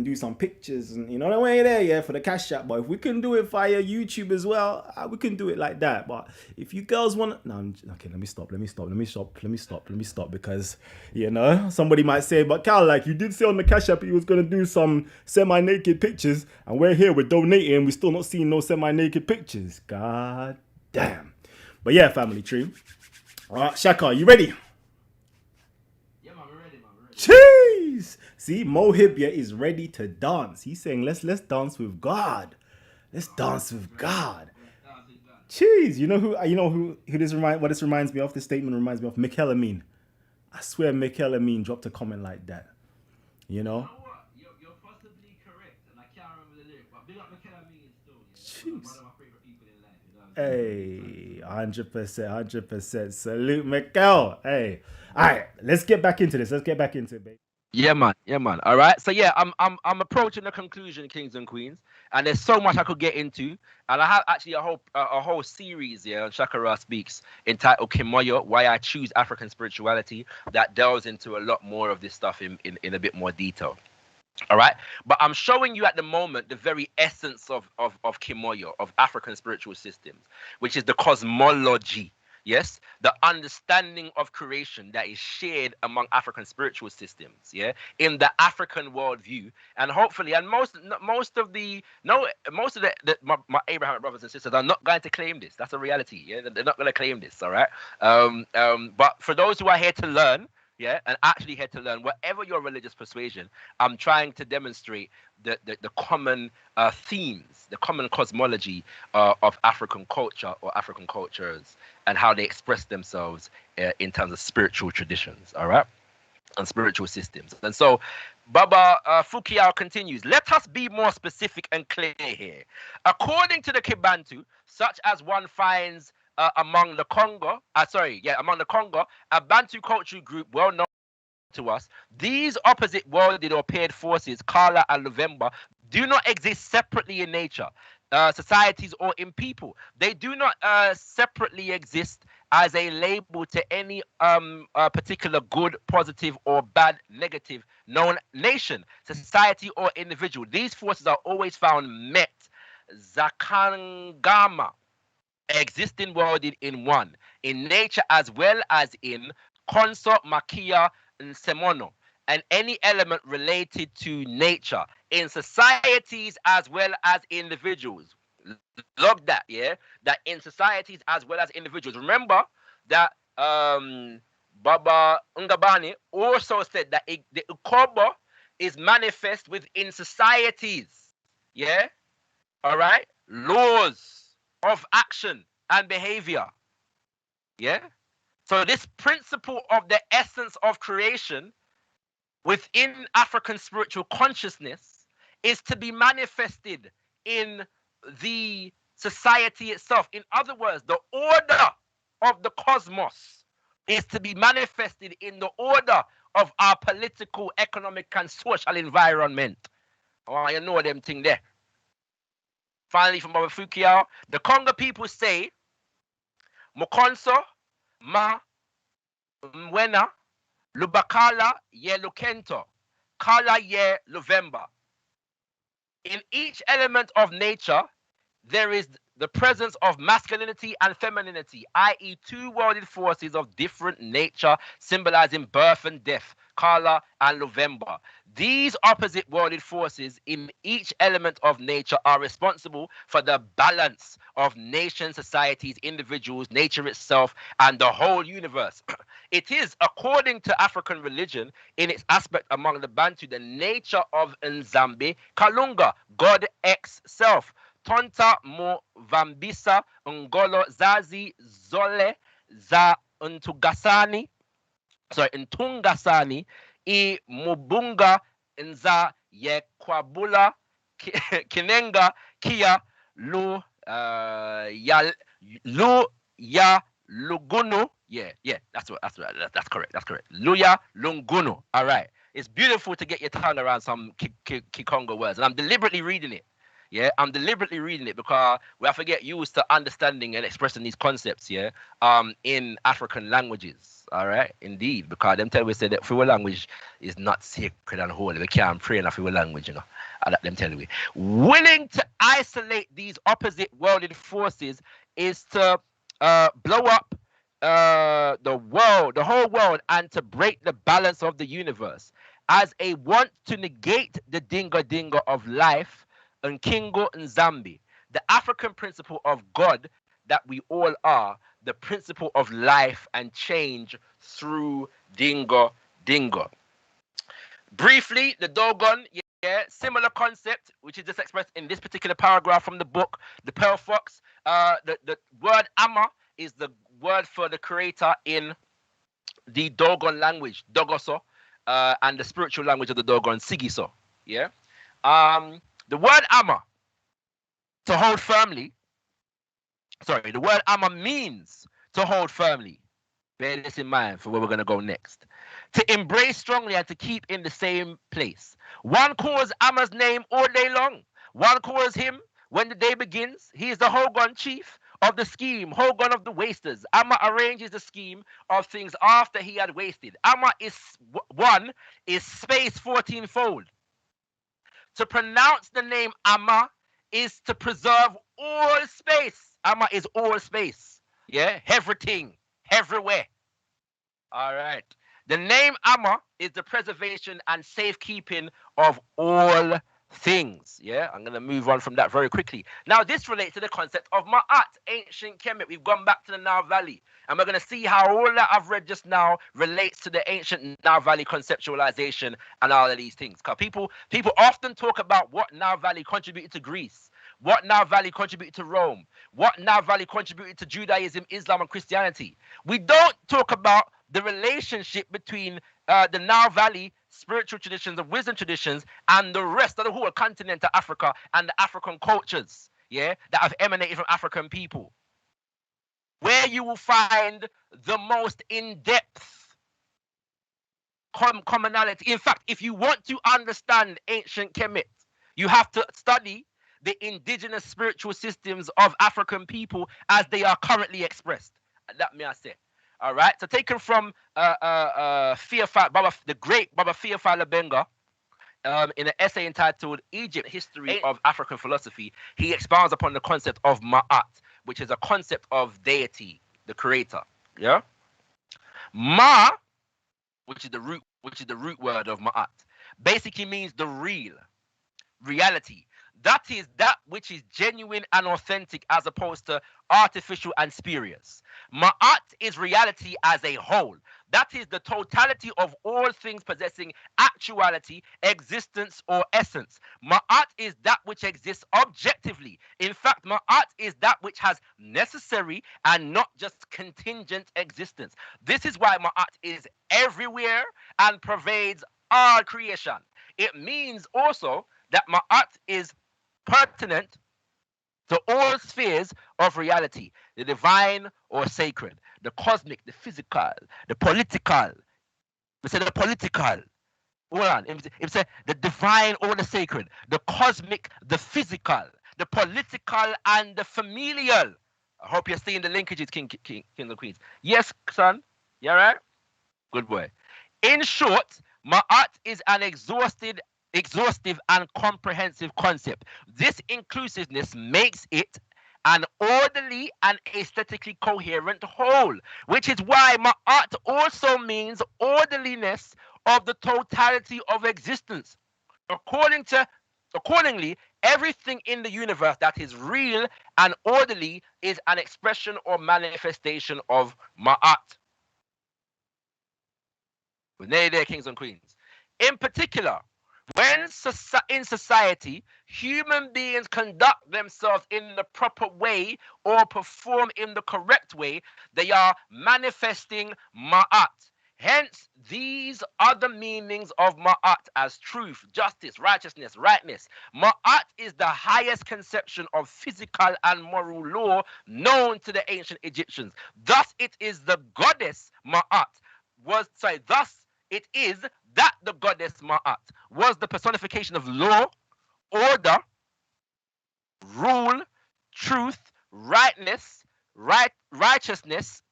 do some pictures and the way there, yeah, for the Cash App. But if we can do it via YouTube as well, we can do it like that. But if you girls want, okay, let me stop because somebody might say, but Cal, like you did say on the Cash App, you was gonna do some semi-naked pictures, and we're here, we're donating, and we're still not seeing no semi-naked pictures. God damn. But yeah, family tree. All right, Shaka, you ready? Jeez! See, Mohib is ready to dance. He's saying, let's dance with God. Let's dance with God. Jeez, you know who this reminds me of? This statement reminds me of Mikel Amin. I swear Mikel Amin dropped a comment like that.
You know what? You're possibly correct, and I can't remember the lyric, but big up Mikel Amin still. Yeah, one of my favorite people in life.
Hey, 100%. Salute Mikel. Hey. All right, let's get back into this. Baby.
Yeah, man. All right. So yeah, I'm approaching the conclusion, kings and queens, and there's so much I could get into, and I have actually a whole series here on ShakaRa Speaks entitled Kimoyo: Why I Choose African Spirituality, that delves into a lot more of this stuff in a bit more detail. All right, but I'm showing you at the moment the very essence of Kimoyo, of African spiritual systems, which is the cosmology. Yes, the understanding of creation that is shared among African spiritual systems, yeah, in the African worldview, and hopefully, and most of my Abrahamic brothers and sisters are not going to claim this. That's a reality. Yeah, they're not going to claim this. All right, but for those who are here to learn, yeah, and actually here to learn, whatever your religious persuasion, I'm trying to demonstrate the common themes, the common cosmology of African culture or African cultures, and how they express themselves in terms of spiritual traditions, all right, and spiritual systems. And so Baba Fukiao continues, let us be more specific and clear here. According to the Kibantu, such as one finds among the Congo, a Bantu cultural group well known to us, these opposite worlded or paired forces, Kala and Luvemba, do not exist separately in nature, societies, or in people. They do not separately exist as a label to any particular good, positive, or bad, negative known nation, society, or individual. These forces are always found met, Zakangama, existing worlded in one, in nature as well as in consort, makia, and semono, and any element related to nature, in societies as well as individuals. Log that, yeah? That in societies as well as individuals. Remember that Baba Ngabani also said that the Ukobo is manifest within societies, yeah? All right? Laws of action and behavior, yeah? So this principle of the essence of creation within African spiritual consciousness is to be manifested in the society itself. In other words, the order of the cosmos is to be manifested in the order of our political, economic, and social environment. Oh, you know them thing there. Finally, from Baba Fukiao, the Congo people say, Mokonso, Ma, Mwena, Lubakala ye Lukento, Kala ye November. In each element of nature, there is the presence of masculinity and femininity, i.e., two worlded forces of different nature, symbolizing birth and death, Kala and November. These opposite worlded forces in each element of nature are responsible for the balance of nations, societies, individuals, nature itself, and the whole universe. It is, according to African religion, in its aspect among the Bantu, the nature of Nzambe, Kalunga, God X self. Tonta mo Vambisa Ngolo Zazi Zole za Ntugasani, sorry, Ntungasani I Mubunga Nza Yekwabula Kinenga Kia Lu Ya Lu Ya Lugunu. Yeah, that's correct. That's correct. Luya Lungunu. All right. It's beautiful to get your tongue around some Kikongo words, and I'm deliberately reading it. Yeah, I'm deliberately reading it because we have to get used to understanding and expressing these concepts, yeah, in African languages. All right, indeed, because them tell we say that our language is not sacred and holy. We can't pray in our language, you know. I let them tell you. Willing to isolate these opposite worlded forces is to blow up the world, the whole world, and to break the balance of the universe. As a want to negate the dinga dinga of life, and Kingo and Zambi, the African principle of God that we all are, the principle of life and change through Dingo Dingo. Briefly, the Dogon, yeah, similar concept, which is just expressed in this particular paragraph from the book, the Pearl Fox. The word Ama is the word for the creator in the Dogon language, Dogoso, and the spiritual language of the Dogon, Sigiso. Yeah. The word Ama, to hold firmly, sorry, the word Ama means to hold firmly. Bear this in mind for where we're going to go next. To embrace strongly and to keep in the same place. One calls Ama's name all day long. One calls him when the day begins. He is the Hogon chief of the scheme, Hogon of the wasters. Ama arranges the scheme of things after he had wasted. Ama is one, is space 14-fold. To pronounce the name Ama is to preserve all space. Ama is all space. Yeah, everything, everywhere. All right. The name Ama is the preservation and safekeeping of all things. Yeah, I'm going to move on from that very quickly. Now, this relates to the concept of Ma'at, ancient Kemet. We've gone back to the Nile Valley, and we're going to see how all that I've read just now relates to the ancient Nile Valley conceptualization and all of these things. Because people often talk about what Nile Valley contributed to Greece, what Nile Valley contributed to Rome, what Nile Valley contributed to Judaism, Islam, and Christianity. We don't talk about the relationship between the Nile Valley spiritual traditions and wisdom traditions and the rest of the whole continent of Africa and the African cultures, yeah, that have emanated from African people. Where you will find the most in-depth commonality. In fact, if you want to understand ancient Kemet, you have to study the indigenous spiritual systems of African people as they are currently expressed. That may I say. All right. So taken from the great Baba Theophile Labenga, in an essay entitled Egypt, History of African Philosophy, he expounds upon the concept of Ma'at, which is a concept of deity, the creator. Yeah. Ma, which is the root word of Ma'at, basically means the real, reality. That is that which is genuine and authentic as opposed to artificial and spurious. Ma'at is reality as a whole. That is the totality of all things possessing actuality, existence, or essence. Ma'at is that which exists objectively. In fact, Ma'at is that which has necessary and not just contingent existence. This is why Ma'at is everywhere and pervades all creation. It means also that Ma'at is pertinent to all spheres of reality, the divine or sacred, the cosmic, the physical, the political. We say the political. Hold on. It say the divine or the sacred, the cosmic, the physical, the political, and the familial. I hope you're seeing the linkages, King and Queens. Yes, son. You all right? Good boy. In short, Ma'at is an exhaustive and comprehensive concept. This inclusiveness makes it an orderly and aesthetically coherent whole, which is why Ma'at also means orderliness of the totality of existence. Accordingly, everything in the universe that is real and orderly is an expression or manifestation of Ma'at. We're nearly there, kings and queens. In particular, when in society human beings conduct themselves in the proper way or perform in the correct way, they are manifesting Ma'at. Hence, these are the meanings of Ma'at as truth, justice, righteousness, rightness. Ma'at is the highest conception of physical and moral law known to the ancient Egyptians. Thus, it is the goddess Ma'at thus it is that the goddess Ma'at was the personification of law, order, rule, truth, righteousness,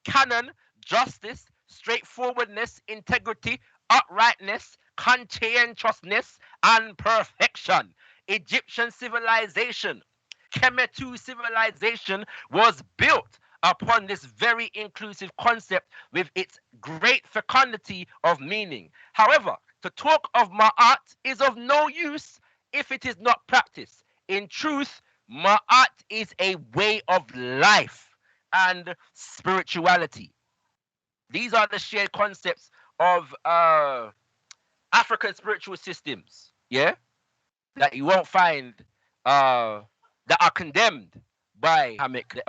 canon, justice, straightforwardness, integrity, uprightness, conscientiousness, and perfection. Egyptian civilization, Kemetu civilization, was built upon this very inclusive concept with its great fecundity of meaning. However, to talk of Ma'at is of no use if it is not practiced. In truth, Ma'at is a way of life and spirituality. These are the shared concepts of African spiritual systems, yeah, that you won't find that are condemned by Abrahamic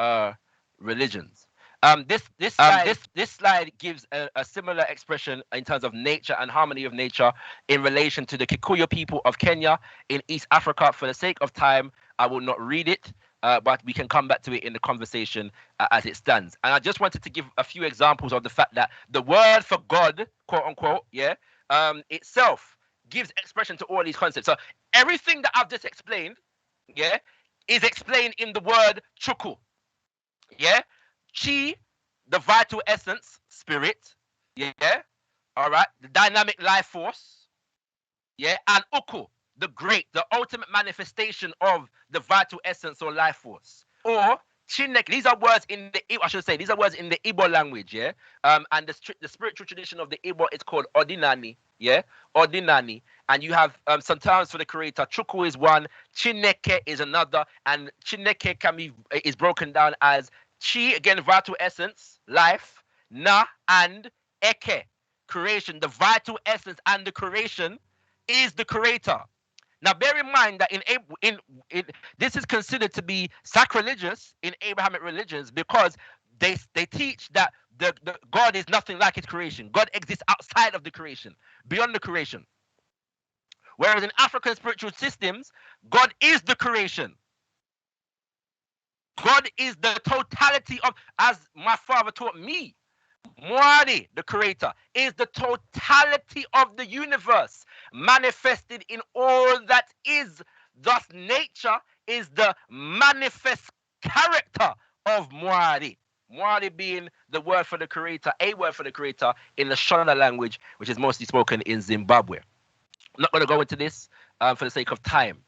religions. This slide gives a similar expression in terms of nature and harmony of nature in relation to the Kikuyu people of Kenya in East Africa. For the sake of time, I will not read it, but we can come back to it in the conversation as it stands. And I just wanted to give a few examples of the fact that the word for God, quote unquote, itself gives expression to all these concepts. So everything that I've just explained, is explained in the word chuku. Chi, the vital essence, spirit, all right, the dynamic life force, and uku, the great, the ultimate manifestation of the vital essence or life force. Or Chinek, these are words in the Igbo language, and the spiritual tradition of the Igbo is called Ordinani, Ordinani, and you have some terms for the creator. Chukwu is one, Chineke is another, and Chineke is broken down as Chi, again, vital essence, life, Na, and Eke, creation. The vital essence and the creation is the creator. Now, bear in mind that this is considered to be sacrilegious in Abrahamic religions because they teach that the God is nothing like his creation. God exists outside of the creation, beyond the creation. Whereas in African spiritual systems, God is the creation. God is the totality of, as my father taught me, Mwari, the creator, is the totality of the universe manifested in all that is. Thus, nature is the manifest character of Mwari. Mwari being the word for the creator, a word for the creator in the Shona language, which is mostly spoken in Zimbabwe. I'm not going to go into this for the sake of time,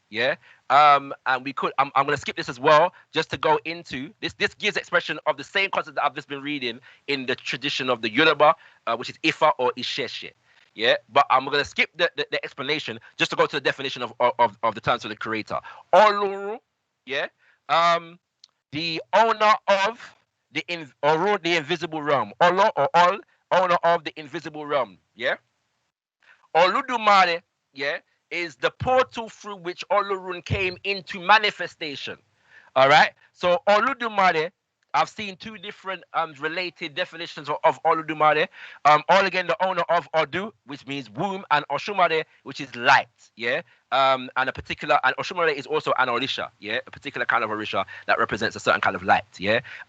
and we could. I'm going to skip this as well, just to go into this. This gives expression of the same concept that I've just been reading in the tradition of the Yoruba, which is Ifa or Isheshe. But I'm going to skip the explanation just to go to the definition of the terms of the creator. Oluru, the owner of the invisible realm. Olo or all, owner of the invisible realm. Oludumare, is the portal through which Olorun came into manifestation. All right. So Oludumare, I've seen two different related definitions of Oludumare. All again, the owner of Odu, which means womb, and Oshumare, which is light. And Oshumare is also an Orisha. A particular kind of Orisha that represents a certain kind of light.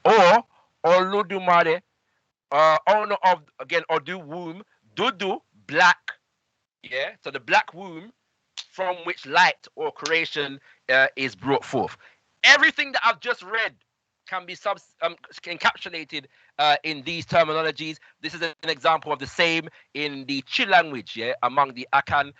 Or Oludumare, owner of, again, Odu, womb, Dudu, black. So the black womb from which light or creation is brought forth. Everything that I've just read can be encapsulated in these terminologies. This is an example of the same in the Chi language, yeah, among the Akan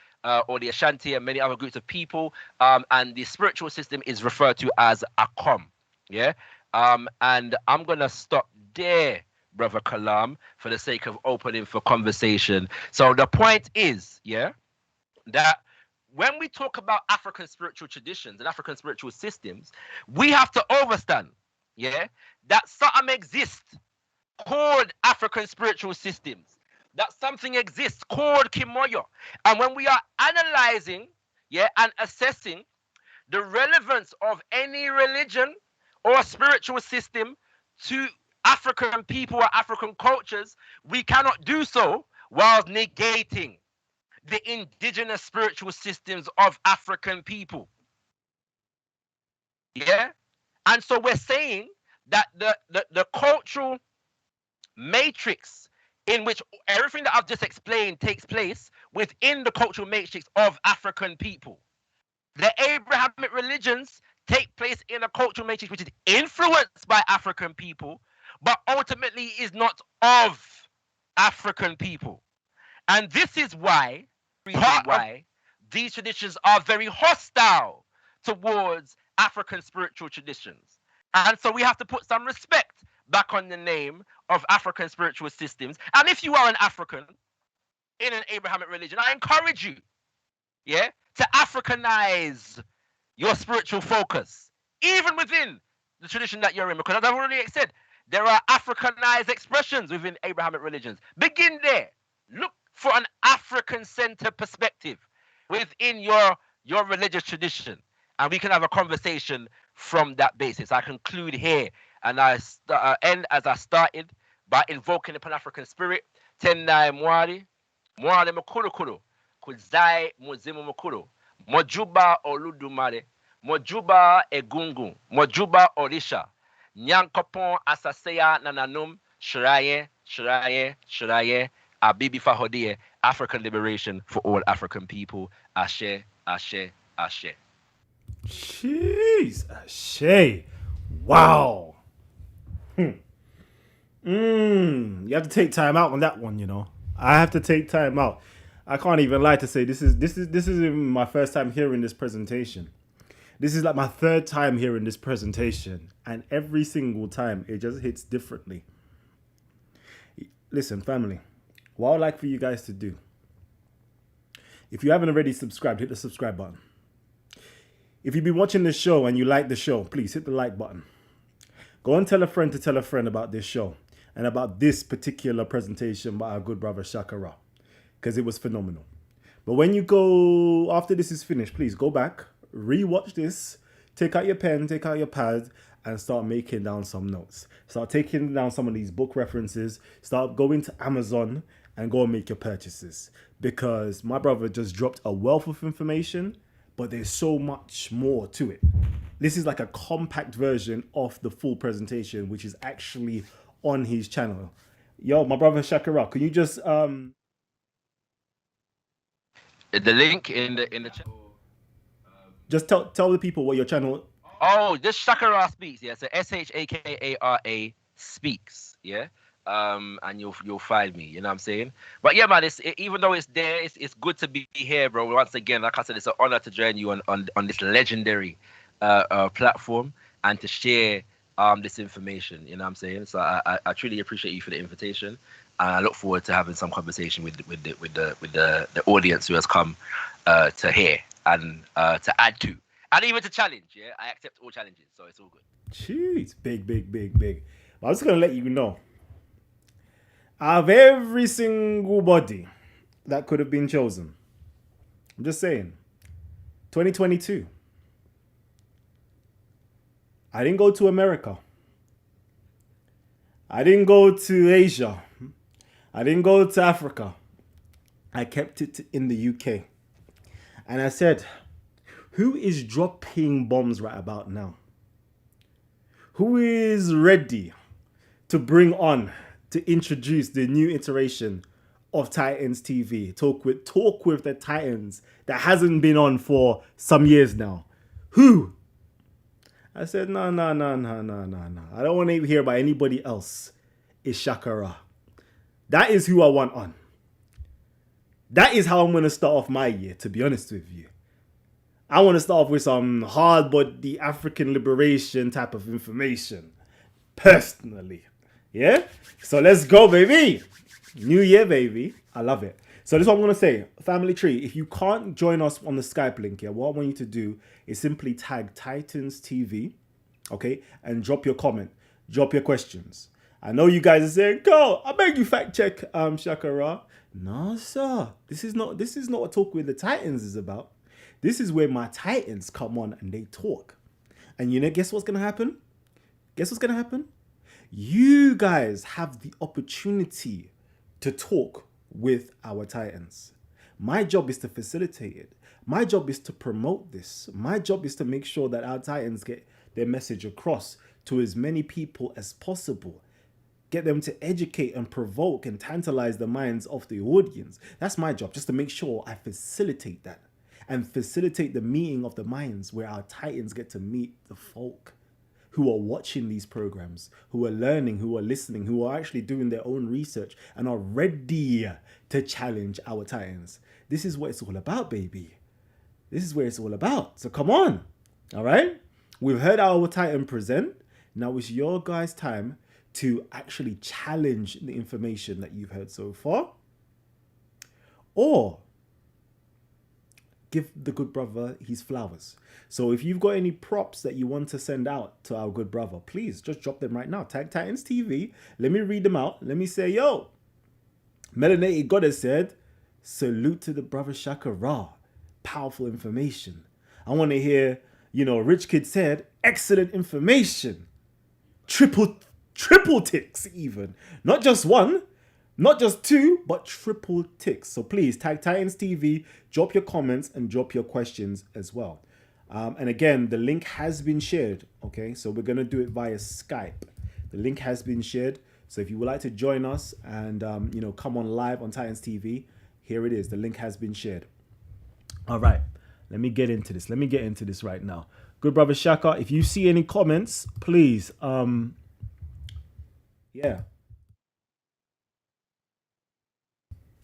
or the Ashanti and many other groups of people. And the spiritual system is referred to as Akom, yeah. And I'm gonna stop there, brother Kalam, for the sake of opening for conversation. So the point is, yeah, that when we talk about African spiritual traditions and African spiritual systems, we have to understand, yeah, that something exists called African spiritual systems. That something exists called Kimoyo. And when we are analyzing, yeah, and assessing the relevance of any religion or spiritual system to African people or African cultures, we cannot do so while negating the indigenous spiritual systems of African people. Yeah? And so we're saying that the cultural matrix in which everything that I've just explained takes place within the cultural matrix of African people. The Abrahamic religions take place in a cultural matrix which is influenced by African people, but ultimately is not of African people. And this is why these traditions are very hostile towards African spiritual traditions. And so we have to put some respect back on the name of African spiritual systems. And if you are an African in an Abrahamic religion, I encourage you, yeah, to Africanize your spiritual focus, even within the tradition that you're in. Because as I've already said, there are Africanized expressions within Abrahamic religions. Begin there. Look for an African-centered perspective within your religious tradition, and we can have a conversation from that basis. I conclude here, and I end as I started by invoking the Pan-African spirit. Tendai mwari, mwari mukuru kuzai muzimu mukuru, mojuba oludumare, mojuba egungun, mojuba orisha, nyankopon asaseya nananum, shiraye, shiraye, shiraye, Abibi Fahodie, African liberation for all African people. Ashe, ashe, ashe.
Jeez, ashe. Wow. You have to take time out on that one, you know. I have to take time out. I can't even lie to say this is even my first time hearing this presentation. This is like my third time hearing this presentation, and every single time it just hits differently. Listen, family, what I'd like for you guys to do, if you haven't already subscribed, hit the subscribe button. If you've been watching this show and you like the show, please hit the like button. Go and tell a friend to tell a friend about this show and about this particular presentation by our good brother ShakaRa, because it was phenomenal. But when you go, after this is finished, please go back, re-watch this, take out your pen, take out your pad, and start making down some notes. Start taking down some of these book references. Start going to Amazon and go and make your purchases, because my brother just dropped a wealth of information, but there's so much more to it. This is like a compact version of the full presentation, which is actually on his channel. Yo, my brother ShakaRa, can you just
the link in the chat?
Just tell the people what your channel.
Oh, this ShakaRa Speaks, yeah. So ShakaRa Speaks, yeah. And you'll find me, you know what I'm saying? But yeah, man, even though it's there, it's good to be here, bro. Once again, like I said, it's an honor to join you on this legendary platform and to share this information, you know what I'm saying? So I truly appreciate you for the invitation, and I look forward to having some conversation with the audience who has come to hear and to add to, and even to challenge. Yeah, I accept all challenges, so it's all good.
Jeez, big. I'm just gonna let you know, out of every single body that could have been chosen, I'm just saying, 2022, I didn't go to America. I didn't go to Asia. I didn't go to Africa. I kept it in the UK. And I said, who is dropping bombs right about now? Who is ready to bring on, to introduce the new iteration of Titans TV? Talk with the Titans that hasn't been on for some years now. Who? I said, no, no, no, no, no, no, no. I don't want to hear about anybody else. It's ShakaRa. That is who I want on. That is how I'm going to start off my year, to be honest with you. I want to start off with some hard body African liberation type of information. Personally. Yeah? So let's go, baby. New year, baby. I love it. So this is what I'm going to say. Family Tree, if you can't join us on the Skype link, yeah, what I want you to do is simply tag Titans TV, okay, and drop your comment, drop your questions. I know you guys are saying, "Go, I beg you fact check ShakaRa." No, sir. This is not what Talk with the Titans is about. This is where my Titans come on and they talk. And you know, guess what's gonna happen? Guess what's gonna happen? You guys have the opportunity to talk with our Titans. My job is to facilitate it. My job is to promote this. My job is to make sure that our Titans get their message across to as many people as possible. Get them to educate and provoke and tantalize the minds of the audience. That's my job, just to make sure I facilitate that and facilitate the meeting of the minds where our Titans get to meet the folk who are watching these programs, who are learning, who are listening, who are actually doing their own research and are ready to challenge our Titans. This is what it's all about, baby. This is where it's all about. So come on. All right? We've heard our Titan present. Now it's your guys' time to actually challenge the information that you've heard so far, or give the good brother his flowers. So if you've got any props that you want to send out to our good brother, please just drop them right now. Tag Titans TV. Let me read them out. Let me say, yo, Melanated Goddess said, salute to the brother ShakaRa. Powerful information. I want to hear, Rich Kid said, excellent information. Triple ticks even. Not just one, not just two, but triple ticks. So please tag Titans TV, drop your comments and drop your questions as well. And again, the link has been shared. Okay, so we're going to do it via Skype. The link has been shared. So if you would like to join us and, come on live on Titans TV, here it is. The link has been shared. All right, let me get into this. Let me get into this right now. Good brother Shaka, if you see any comments, please, yeah.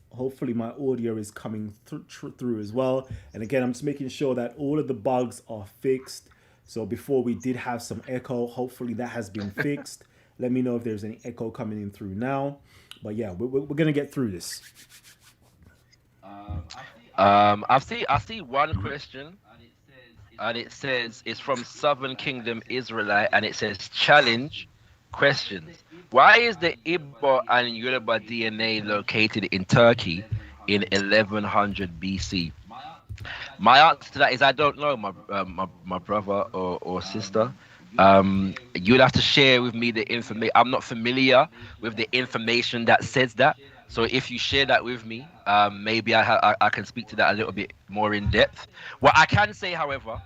Hopefully my audio is coming through as well. And again, I'm just making sure that all of the bugs are fixed. So before we did have some echo, hopefully that has been fixed. Let me know if there's any echo coming in through now. But yeah, we're going to get through this.
I see one question, and it says it's from Southern Kingdom Israelite, and it says challenge questions. Why is the Igbo and Yoruba DNA located in Turkey in 1100 BC? My answer to that is I don't know, my brother or sister. You'll have to share with me the information. I'm not familiar with the information that says that. So if you share that with me, maybe I can speak to that a little bit more in depth. What I can say, however,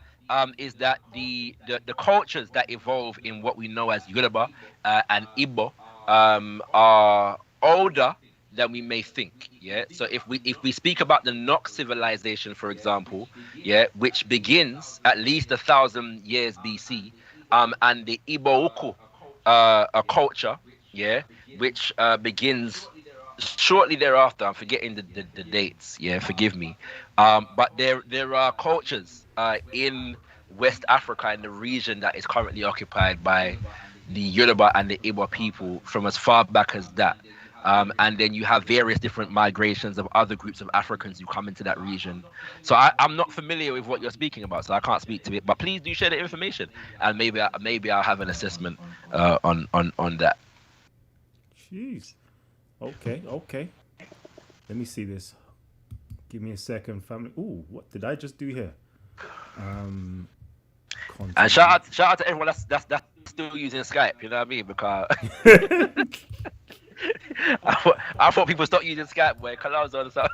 is that the cultures that evolve in what we know as Yoruba and Igbo are older than we may think. Yeah. So if we speak about the Nok civilization, for example, yeah, which begins at least 1,000 years BC, and the Igbo a culture, yeah, which begins shortly thereafter. I'm forgetting the dates. Yeah, forgive me. But there are cultures in West Africa, in the region that is currently occupied by the Yoruba and the Igbo people from as far back as that. And then you have various different migrations of other groups of Africans who come into that region. So I'm not familiar with what you're speaking about, so I can't speak to it. But please do share the information, and maybe I'll have an assessment on that.
Jeez. Okay. Let me see this. Give me a second, family. Ooh, what did I just do here?
And shout out to everyone that's still using Skype. You know what I mean? Because I thought people stopped using Skype. Where Kalam's on some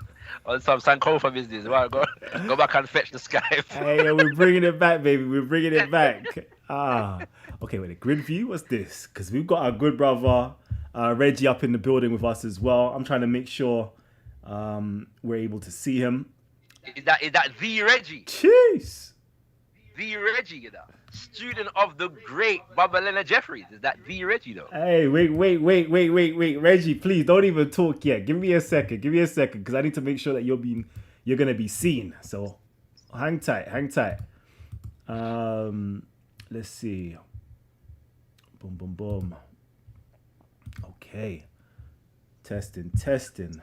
Sankofa business. Right, go back and fetch the Skype.
Hey, we're bringing it back, baby. We're bringing it back. Okay. Wait, a grid view. What's this? Because we've got our good brother Reggie up in the building with us as well. I'm trying to make sure we're able to see him.
Is that the Reggie?
Jeez.
the Reggie, you know, student of the great Baba Leonard Jeffries. Is that the Reggie though?
Hey, wait, Reggie, please don't even talk yet. Give me a second, because I need to make sure that you're gonna be seen. So, hang tight. Let's see. Boom. Okay. Testing.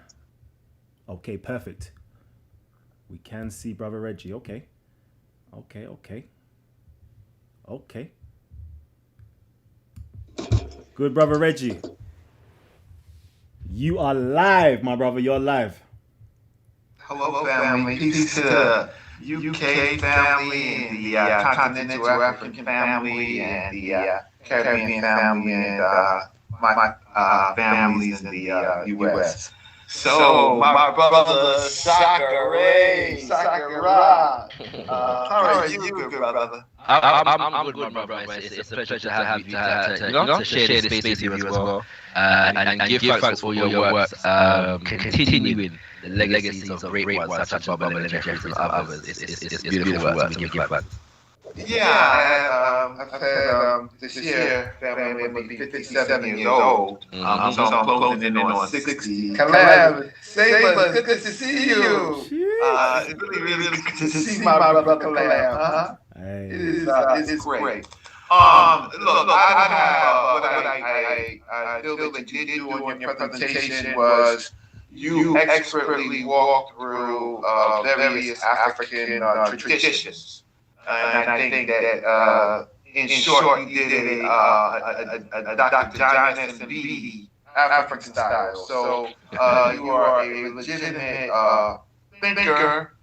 Okay, perfect. We can see Brother Reggie. Okay. Good, Brother Reggie. You are live, my brother. You're live.
Hello, family. Peace to the UK family and the continental African family and the Caribbean family and my families in the US. So, my brother ShakaRa. How are you, good brother?
I'm good, my brother. It's a pleasure to have you to share this space with you as well, and give thanks for all your works, continuing the legacies of great ones such as Baba Leonard Jeffries and others. It's beautiful work. We give thanks.
Yeah, I've had this year, family will be 57 years old. So I'm closing in on 60. Kalam, Saber, good to see you. It's really good to see my brother Kalam.
Hey.
It's great. Look, I feel that you did do on your presentation was you expertly walked through various African traditions. And I think that, in short, you did a Dr. Jonathan Beatty African style. So you are a legitimate thinker.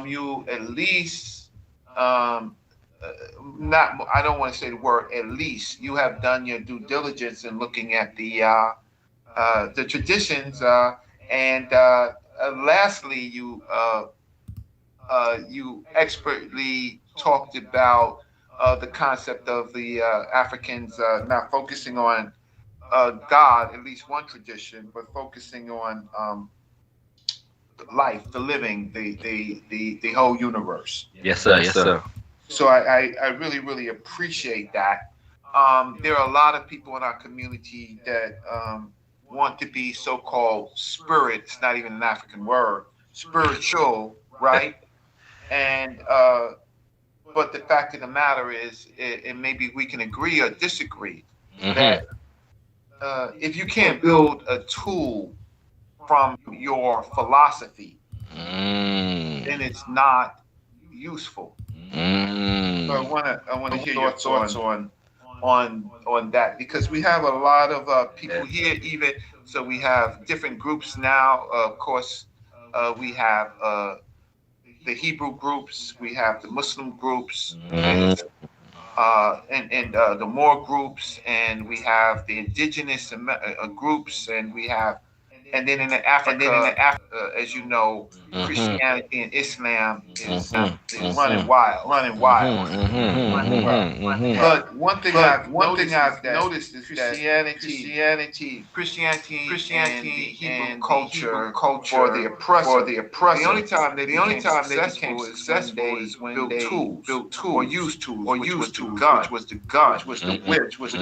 You at least, I don't want to say the word at least, you have done your due diligence in looking at the traditions. And lastly, you expertly talked about the concept of the Africans not focusing on God, at least one tradition, but focusing on life, the living, the whole universe.
Yes, sir.
So I really appreciate that. There are a lot of people in our community that want to be so-called spirit. It's not even an African word. Spiritual, right? And but the fact of the matter is, and maybe we can agree or disagree, that if you can't build a tool from your philosophy, then it's not useful. So I want to hear your thoughts on that, because we have a lot of people here. Even so, we have different groups now. Of course, we have the Hebrew groups, we have the Muslim groups, and the Moor groups, and we have the indigenous groups, and we have, and then in Africa, as you know, Christianity and Islam is running wild. But one thing I've noticed is Christianity, and Hebrew culture for the oppressor. The only time they became successful is when they built tools, or used tools, which was the gun, which was the whip, which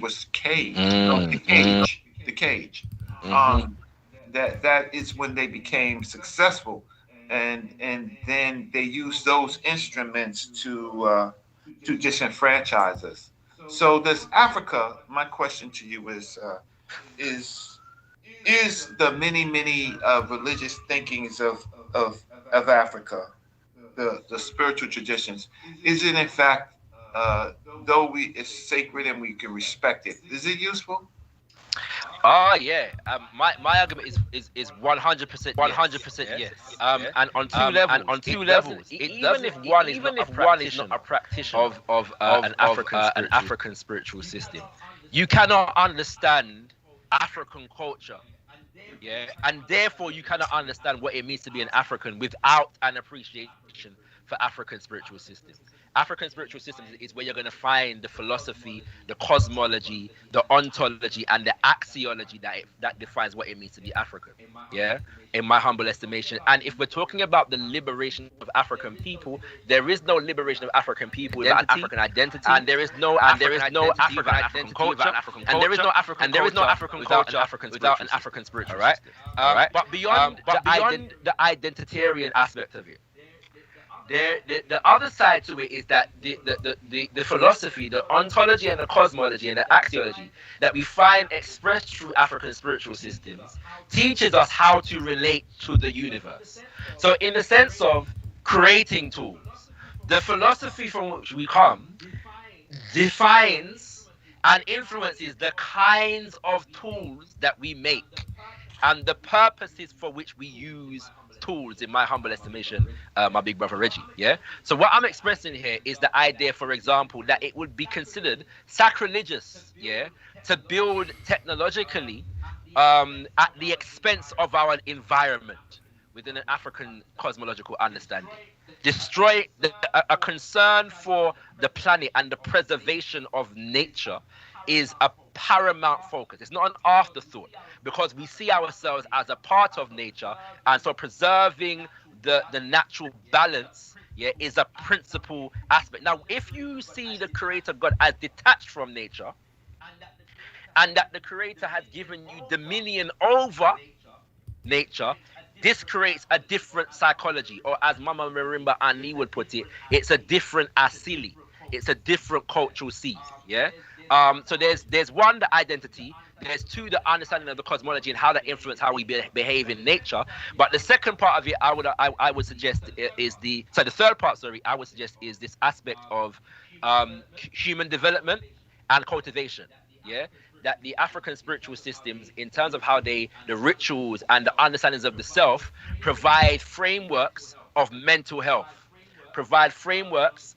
was the cage. That is when they became successful, and then they used those instruments to disenfranchise us. So does Africa? My question to you is the many religious thinkings of Africa, the spiritual traditions, is it in fact, though it's sacred and we can respect it, is it useful?
Yeah. My argument is 100% yes. And on two levels. Even if one is not a practitioner of an African spiritual system, you cannot understand African culture. Yeah, and therefore you cannot understand what it means to be an African without an appreciation for African spiritual systems. African spiritual systems is where you're going to find the philosophy, the cosmology, the ontology, and the axiology that defines what it means to be African. Yeah, in my humble estimation. And if we're talking about the liberation of African people, there is no liberation of African people without African identity, and there is no African identity culture, and there is no African culture without an African spiritual system. All right, but beyond the identitarian aspect of it, the other side to it is that the philosophy, the ontology and the cosmology and the axiology that we find expressed through African spiritual systems teaches us how to relate to the universe. So in the sense of creating tools, the philosophy from which we come defines and influences the kinds of tools that we make and the purposes for which we use tools, in my humble estimation, my big brother Reggie. Yeah. So what I'm expressing here is the idea, for example, that it would be considered sacrilegious, yeah, to build technologically at the expense of our environment within an African cosmological understanding. Destroy a concern for the planet and the preservation of nature is a paramount focus. It's not an afterthought because we see ourselves as a part of nature, and so preserving the natural balance, yeah, is a principal aspect. Now, if you see the Creator God as detached from nature, and that the Creator has given you dominion over nature, this creates a different psychology, or as Mama Marimba Ani would put it, it's a different asili. It's a different cultural seed. Yeah. So there's one, the identity. There's two, the understanding of the cosmology and how that influence how we behave in nature. But the second part of it, I would suggest is the third part. Sorry, I would suggest is this aspect of human development and cultivation. Yeah, that the African spiritual systems, in terms of how the rituals and the understandings of the self, provide frameworks of mental health, provide frameworks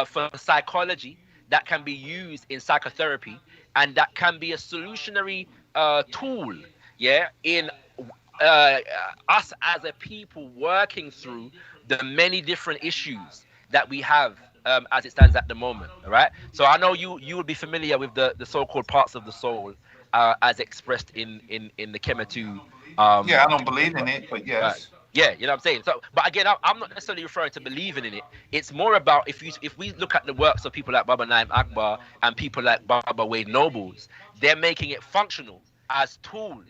for psychology that can be used in psychotherapy, and that can be a solutionary tool, yeah, in us as a people working through the many different issues that we have as it stands at the moment. All right. So I know you would be familiar with the so-called parts of the soul as expressed in the Kemetu.
Yeah, I don't believe in it, but yes.
Yeah, you know what I'm saying. So, but again, I'm not necessarily referring to believing in it. It's more about if we look at the works of people like Baba Naim Akbar and people like Baba Wade Nobles, they're making it functional as tools.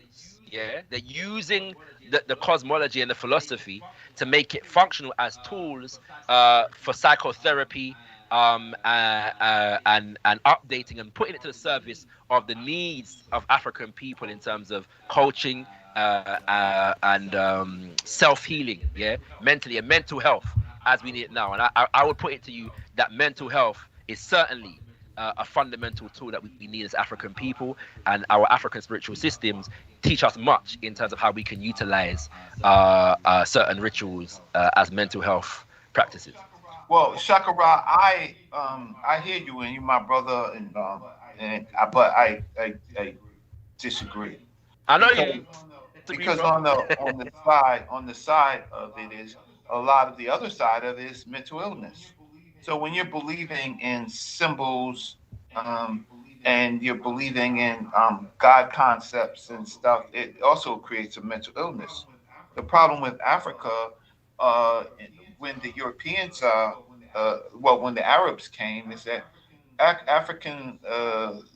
Yeah, they're using the cosmology and the philosophy to make it functional as tools for psychotherapy, and updating and putting it to the service of the needs of African people in terms of coaching and self-healing, yeah, mentally and mental health as we need it now. And I would put it to you that mental health is certainly a fundamental tool that we need as African people, and our African spiritual systems teach us much in terms of how we can utilize certain rituals as mental health practices.
Well, ShakaRa, I hear you, and you, my brother, but I disagree.
I know
because,
you
because on the side of it is a lot of the other side of it is mental illness. So when you're believing in symbols, and you're believing in God concepts and stuff, it also creates a mental illness. The problem with Africa, when the Europeans, when the Arabs came, is that African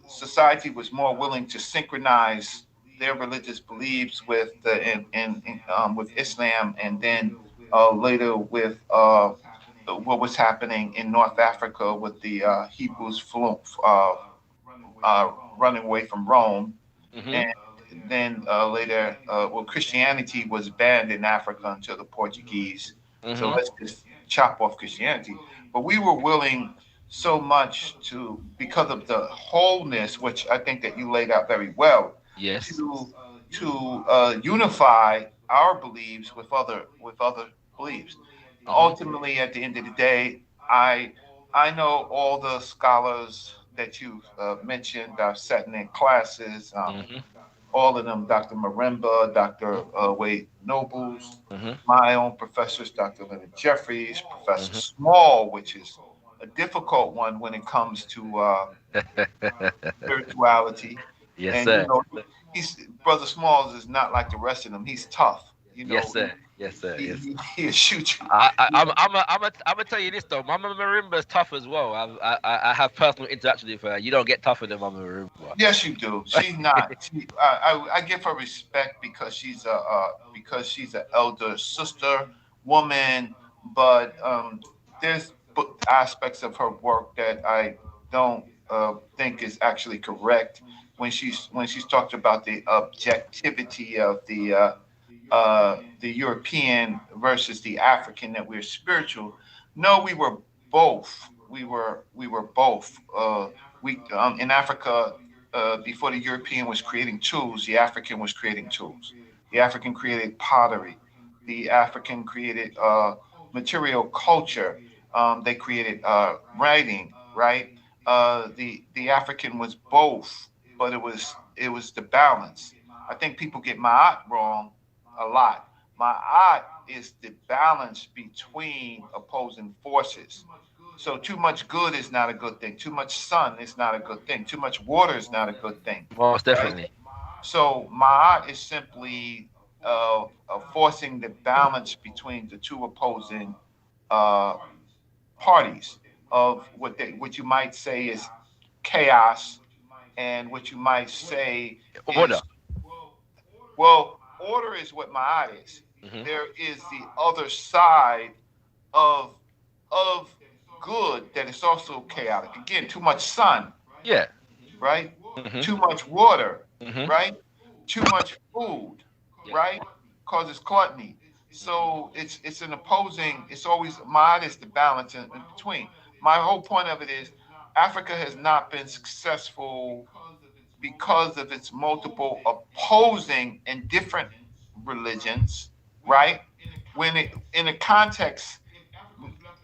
society was more willing to synchronize their religious beliefs with with Islam, and then later with what was happening in North Africa with the Hebrews running away from Rome,
hmm
and then later, Christianity was banned in Africa until the Portuguese. So
hmm
let's just chop off Christianity. But we were willing so much because of the wholeness, which I think that you laid out very well,
Yes.
to unify our beliefs with other beliefs.
Uh-huh.
Ultimately, at the end of the day, I know all the scholars that you mentioned. I've sat in their classes.
hmm
all of them, Dr. Marimba, Dr. Wade Nobles,
Mm-hmm.
my own professors, Dr. Leonard Jeffries, Professor
Mm-hmm.
Small, which is a difficult one when it comes to spirituality.
Yes,
And
sir.
he's Brother Smalls is not like the rest of them. He's tough.
Yes, sir. Yes, sir. Yes.
He'll shoot you.
I'm gonna tell you this though. Mama Marimba is tough as well. I have personal interaction with her. You don't get tougher than Mama Marimba.
Yes, you do. She's not. I give her respect because she's a elder sister woman, but there's aspects of her work that I don't think is actually correct when she's talked about the objectivity of the European versus the African, that we're spiritual. No, we were both. We were both. We in Africa, before the European was creating tools, the African was creating tools. The African created pottery. The African created material culture. They created writing. Right. The African was both, but it was the balance. I think people get Ma'at wrong a lot. Ma'at is the balance between opposing forces. So too much good is not a good thing. Too much sun is not a good thing. Too much water is not a good thing.
Most definitely.
Right? So Ma'at is simply forcing the balance between the two opposing uh, parties of what you might say is chaos, and what you might say
Order.
is, well, order is what Ma'at is.
Mm-hmm.
There is the other side of of good that is also chaotic. Again, too much sun,
Yeah.
right?
Mm-hmm.
Too much water,
Mm-hmm.
right? Too much food,
Yeah.
right? Causes gluttony. So it's an opposing. It's always mine is the balance in between. My whole point of it is Africa has not been successful because of its multiple opposing and different religions, right? When it in a context,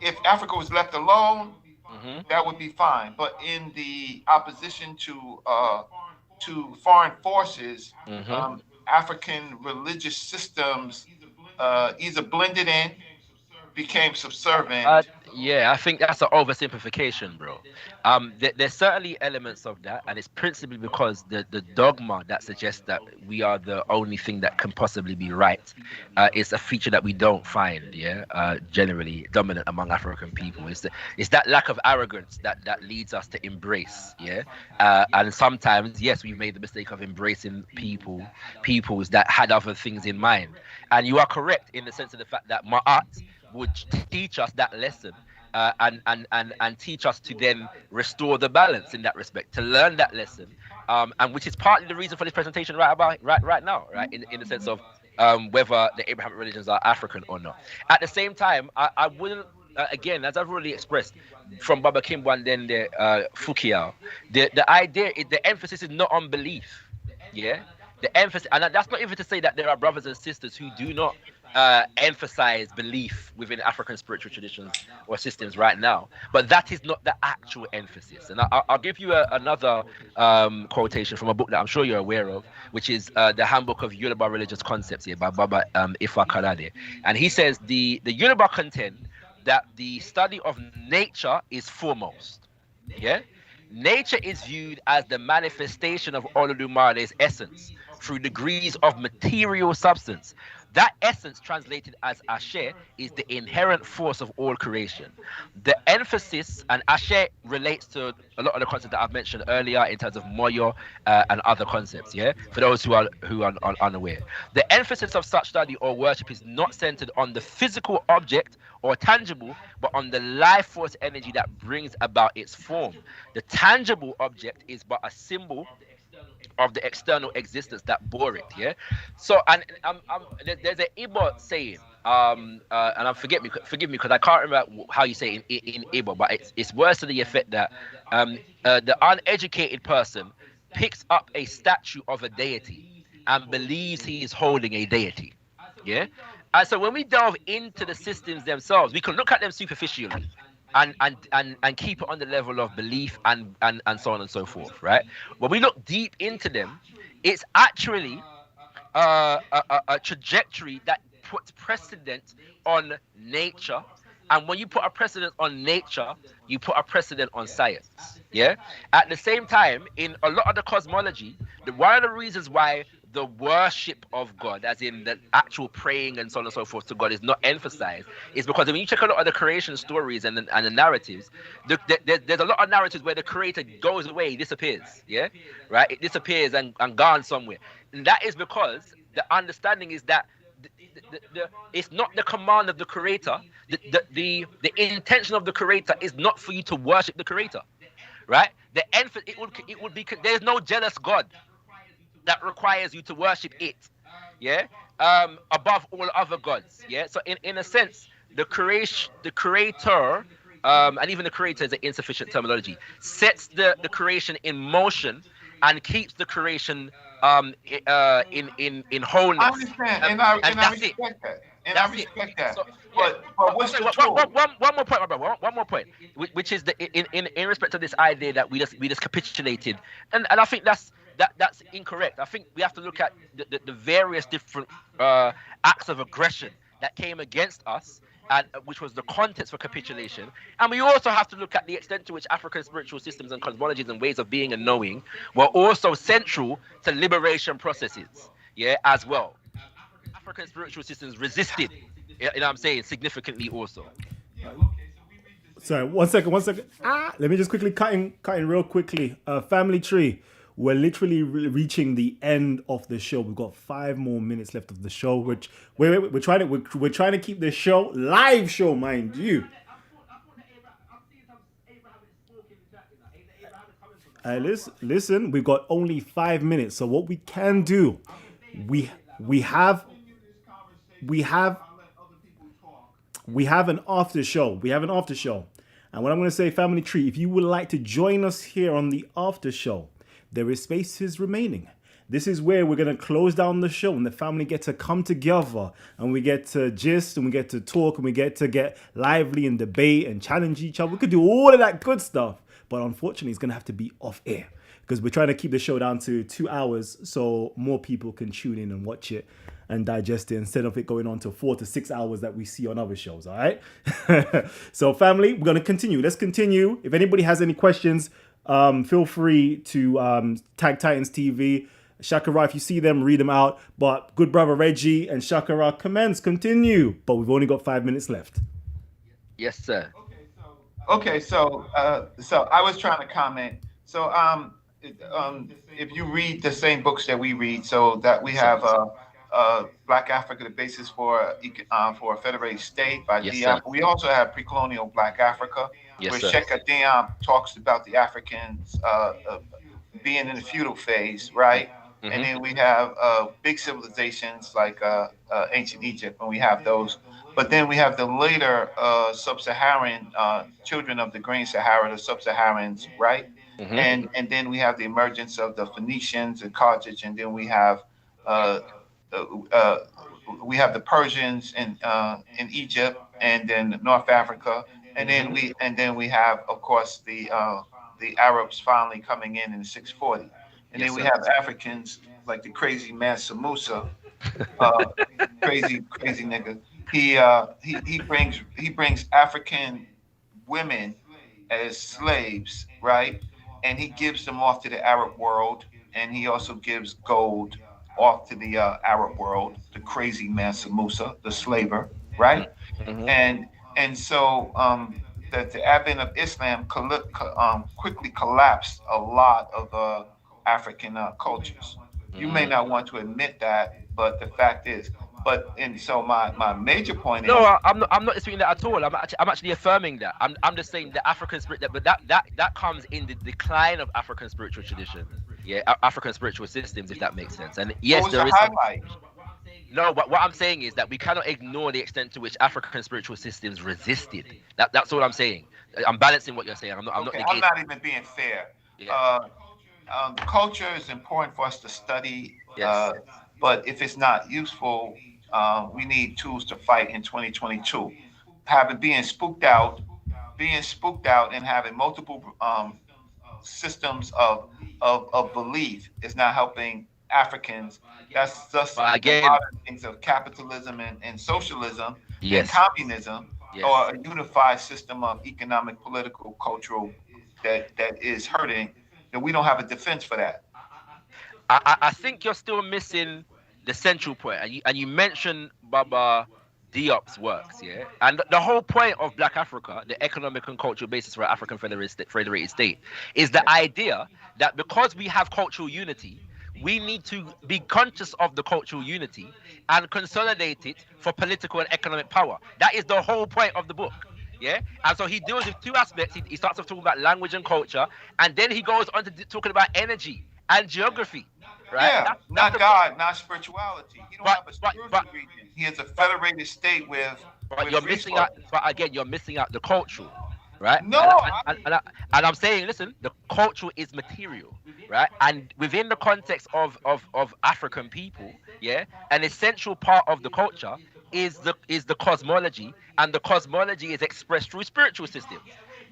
if Africa was left alone,
Mm-hmm.
that would be fine. But in the opposition to foreign forces,
Mm-hmm.
African religious systems either blended in, became subservient.
Yeah, I think that's an oversimplification, bro. There's certainly elements of that, and it's principally because the dogma that suggests that we are the only thing that can possibly be right is a feature that we don't find, generally dominant among African people. It's that lack of arrogance that leads us to embrace, and sometimes, yes, we've made the mistake of embracing peoples that had other things in mind. And you are correct in the sense of the fact that Ma'at would teach us that lesson, and teach us to then restore the balance in that respect, to learn that lesson, and which is partly the reason for this presentation right now, right, in the sense of whether the Abrahamic religions are African or not. At the same time, I wouldn't, again, as I've already expressed from Baba Kimbo and then the Fukiao, the idea is the emphasis is not on belief, the emphasis, and that's not even to say that there are brothers and sisters who do not emphasize belief within African spiritual traditions or systems right now, but that is not the actual emphasis. And I'll give you another quotation from a book that I'm sure you're aware of, which is the Handbook of Yoruba Religious Concepts here by Baba Ifa Kalade. And he says the Yoruba contend that the study of nature is foremost. Nature is viewed as the manifestation of Oludumare's essence through degrees of material substance. That essence, translated as Ashe, is the inherent force of all creation. The emphasis, and Ashe relates to a lot of the concepts that I've mentioned earlier in terms of Moyo and other concepts, for those who are unaware. The emphasis of such study or worship is not centered on the physical object or tangible, but on the life force energy that brings about its form. The tangible object is but a symbol of the external existence that bore it. So, and there's an Igbo saying, and forgive me because I can't remember how you say it in Igbo, but it's words to the effect that the uneducated person picks up a statue of a deity and believes he is holding a deity. And so when we delve into the systems themselves, we can look at them superficially and keep it on the level of belief and so on and so forth, right? When we look deep into them, It's actually a trajectory that puts precedent on nature. And when you put a precedent on nature, you put a precedent on science. Yeah. At the same time, in a lot of the cosmology, one of the reasons why the worship of God, as in the actual praying and so on and so forth to God, is not emphasized, is because when you check a lot of the creation stories and the narratives, there's a lot of narratives where the creator goes away, disappears. Yeah. Right? It disappears and gone somewhere. And that is because the understanding is that it's not the command of the creator. The intention of the creator is not for you to worship the creator, right? It would be there's no jealous God that requires you to worship it, yeah, above all other gods, yeah. So in a sense, the creator, and even the creator is an insufficient terminology, sets the creation in motion and keeps the creation in
I
wholeness,
understand,
and
and I
that's it.
respect that, and I
That's it.
respect that.
So yeah.
But what's
Sorry,
the truth?
one more point, my brother. One more point, which is in respect to this idea that we just capitulated, and I think that's incorrect. I think we have to look at the various different acts of aggression that came against us, and which was the context for capitulation. And we also have to look at the extent to which African spiritual systems and cosmologies and ways of being and knowing were also central to liberation processes, yeah, as well. African spiritual systems resisted, you know what I'm saying, significantly also.
Sorry, one second. Let me just quickly cut in real quickly. Family tree. We're literally reaching the end of the show. We've got 5 more minutes left of the show, which we're trying to keep the show live show, mind you. Listen, we've got only 5 minutes. So what we can do, we we have we have we have an after show. We have an after show. And what I'm going to say, Family Tree, if you would like to join us here on the after show, there is spaces remaining. This is where we're going to close down the show and the family get to come together and we get to gist and we get to talk and we get to get lively and debate and challenge each other. We could do all of that good stuff. But unfortunately, it's going to have to be off air because we're trying to keep the show down to 2 hours so more people can tune in and watch it and digest it instead of it going on to 4 to 6 hours that we see on other shows. All right. So family, we're going to continue. Let's continue. If anybody has any questions, feel free to tag Titans TV. ShakaRa, if you see them, read them out. But good brother Reggie and ShakaRa, continue. But we've only got 5 minutes left.
Yes, sir.
Okay, so I was trying to comment. So if you read the same books that we read, so that we have Black Africa, the basis for a federated state by
Yes,
Diop.
sir.
We also have pre-colonial Black Africa,
Yes,
where
sir.
Sheka Diop talks about the Africans being in the feudal phase, right?
Mhm.
And then we have big civilizations like ancient Egypt, and we have those. But then we have the later sub-Saharan children of the Green Sahara, the sub-Saharans, right?
Mhm.
And then we have the emergence of the Phoenicians and Carthage, and then uh, uh, uh, we have the Persians in Egypt, and then North Africa, and then we have, of course, the Arabs finally coming in 640, and
Yes,
then we
sir.
have Africans like the crazy man Samusa, uh, crazy nigga. He brings African women as slaves, right? And he gives them off to the Arab world, and he also gives gold off to the Arab world. The crazy Mansa Musa, the slaver,
Mhm.
right?
Mhm.
And so the advent of Islam quickly collapsed a lot of African cultures. You may
Mhm.
not want to admit that, but the fact is. But and so my major point
No,
is
I'm not disputing that at all. I'm actually affirming that. I'm just saying the African spirit that, but that comes in the decline of African spiritual tradition. Yeah, African spiritual systems, if that makes sense. And
what
yes,
was the
there is some.
highlight.
No, but what I'm saying is that we cannot ignore the extent to which African spiritual systems resisted. That's all I'm saying. I'm balancing what you're saying. I'm not
Okay, I'm
negating.
not even being fair.
Yeah.
Culture is important for us to study,
Yes.
but if it's not useful, we need tools to fight in 2022. Having being spooked out, and having multiple systems of belief is not helping Africans. That's just
But
the
again,
modern things of capitalism and socialism and
yes,
communism,
yes.
or a unified system of economic, political, cultural that is hurting. That we don't have a defense for that.
I think you're still missing the central point, and you mentioned Baba Diop's works, yeah. And the whole point of Black Africa, the economic and cultural basis for an African federated state, is the idea that because we have cultural unity, we need to be conscious of the cultural unity and consolidate it for political and economic power. That is the whole point of the book. Yeah, and so he deals with two aspects. He starts off talking about language and culture, and then he goes on to talking about energy and geography, right?
Yeah,
That's
not God, not spirituality. He don't
but
have a
but
spiritual
but
region. He is a federated state
but you're
with
missing out.
resources.
But again, you're missing out the cultural, right?
No,
And I'm saying, listen, the cultural is material, right? And within the context of African people, yeah, an essential part of the culture is the cosmology, and the cosmology is expressed through spiritual systems.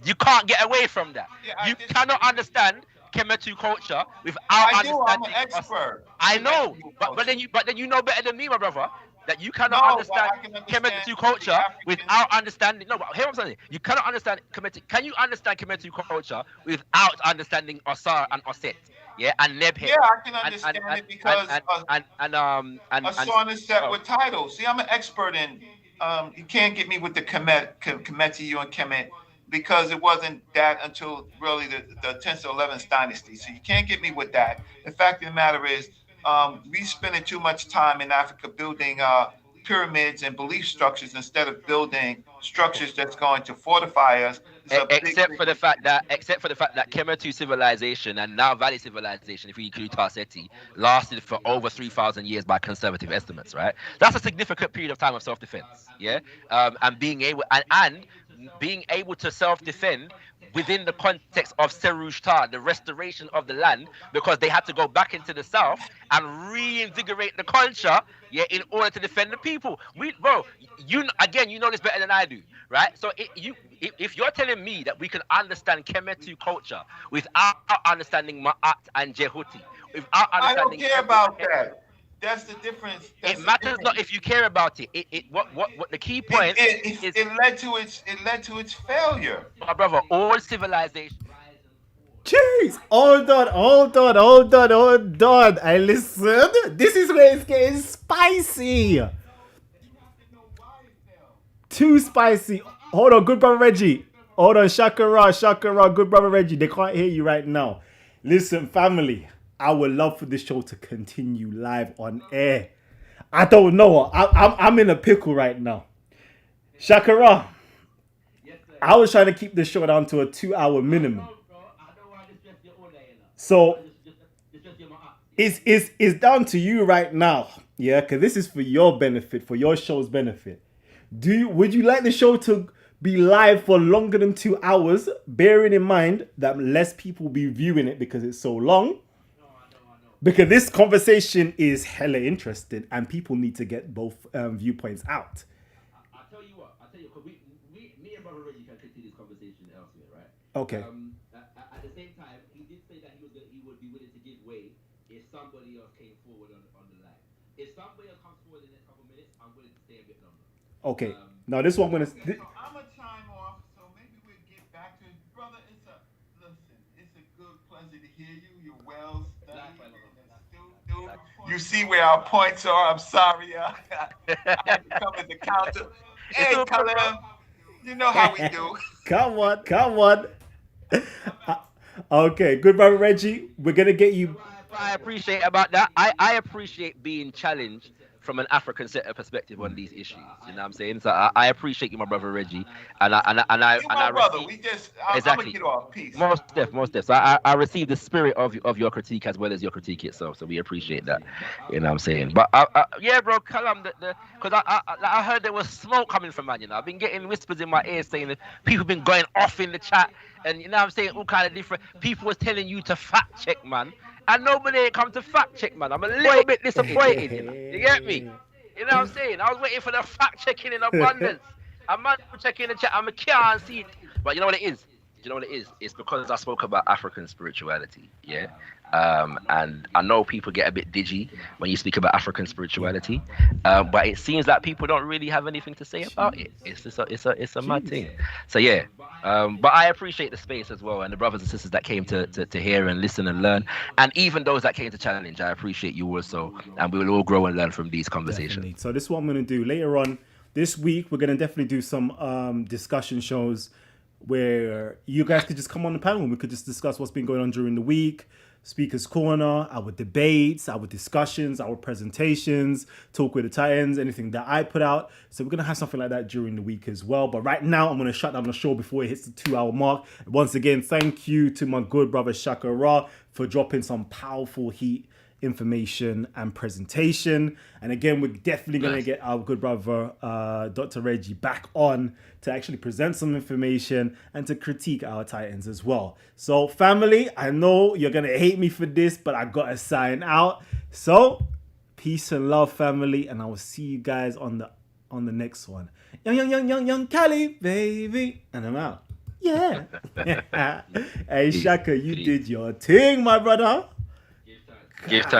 You can't get away from that.
yeah, I
You
disagree.
cannot understand Kemetu culture without
I do. I'm an
understanding us.
expert.
I
in
know,
Mexican
but then you know better than me, my brother, that you cannot
No, but
understand
I can understand
Kemetu culture
the African.
without understanding. No, but hear what I'm saying. You cannot understand Kemetu. Can you understand Kemetu culture without understanding Osar and Osset? Yeah, and Nebhe.
Yeah, I can
And
understand
and
it because
and
a song is set
oh,
with titles. See, I'm an expert in. You can't get me with the Kemeti, you and Kemet, because it wasn't that until really the 10th or 11th dynasty. So you can't get me with that. The fact of the matter is, we spending too much time in Africa building pyramids and belief structures instead of building structures that's going to fortify us. It's a big
except for the fact that Kemetu civilization and now Valley civilization, if we include Tarseti, lasted for over 3,000 years by conservative estimates, right? That's a significant period of time of self-defense, yeah. And being able to self-defend within the context of Seruj Ta, the restoration of the land, because they had to go back into the south and reinvigorate the culture, yeah, in order to defend the people. You know this better than I do, right? So if you're telling me that we can understand Kemetu culture without understanding Ma'at and Jehuti, without
I don't
understanding
care about that. That's the difference. That's
it
the
matters
difference.
not if you care about it. What the key point is,
It led to its failure.
my brother, all civilization.
Jeez, hold on. I listen. This is where it's getting spicy. Too spicy. Hold on, good brother Reggie. Hold on, ShakaRa, good brother Reggie. They can't hear you right now. Listen, family, I would love for this show to continue live on air. I don't know. I'm in a pickle right now. ShakaRa, I was trying to keep the show down to a 2-hour minimum. So it's down to you right now, yeah, because this is for your benefit, for your show's benefit. Would you like the show to be live for longer than 2 hours, bearing in mind that less people will be viewing it because it's so long? Because this conversation is hella interesting and people need to get both viewpoints out.
I'll tell you, because me and Brother Reggie can continue this conversation elsewhere, right?
Okay.
At the same time, he did say that he would be willing to give way if somebody else came forward on the line. If somebody else comes forward in the next couple of minutes, I'm willing to stay a bit longer.
Okay. Now this one I'm gonna.
So I'm gonna chime off. So maybe we'll get back to it, brother. It's a good pleasure to hear you. You're well studied. You see where our points are. I'm sorry. I had to come as a counter. Hey, Kalam, you know how we do.
Come on. Okay, good brother Reggie. We're gonna get you.
I appreciate about that. I appreciate being challenged from an African set of perspective on these issues. You know what I'm saying? So I appreciate you, my brother Reggie, and I
You're my brother.
receive,
I'm
exactly.
gonna get off. Peace.
Most def. So I receive the spirit of your critique as well as your critique itself. So we appreciate that. You know what I'm saying? But yeah, bro, Kalam, because I heard there was smoke coming from man. You know, I've been getting whispers in my ear saying that people been going off in the chat, and you know what I'm saying, all kind of different. People was telling you to fact check, man. And nobody ain't come to fact check, man. I'm a little bit disappointed. You get me? You know what I'm saying? I was waiting for the fact checking in abundance. A man checking the chat. I can't see it. But you know what it is? you know what it is? It's because I spoke about African spirituality, yeah. And I know people get a bit digi when you speak about African spirituality, but it seems that people don't really have anything to say about it. It's just it's a mad thing. So yeah, but I appreciate the space as well, and the brothers and sisters that came to hear and listen and learn, and even those that came to challenge. I appreciate you also, and we will all grow and learn from these conversations.
Definitely. So this is what I'm going to do later on this week. We're going to definitely do some discussion shows where you guys could just come on the panel and we could just discuss what's been going on during the week. Speaker's Corner, our debates, our discussions, our presentations, talk with the Titans, anything that I put out. So we're going to have something like that during the week as well. But right now, I'm going to shut down the show before it hits the 2-hour mark. Once again, thank you to my good brother ShakaRa for dropping some powerful heat information and presentation. And again, we're definitely going to get our good brother Dr. Reggie back on to actually present some information and to critique our Titans as well. So family, I know you're going to hate me for this, but I got to sign out. So peace and love, family, and I will see you guys on the next one. Young Cali, baby, and I'm out. Yeah. Hey Shaka, you did your thing, my brother.
Give thanks.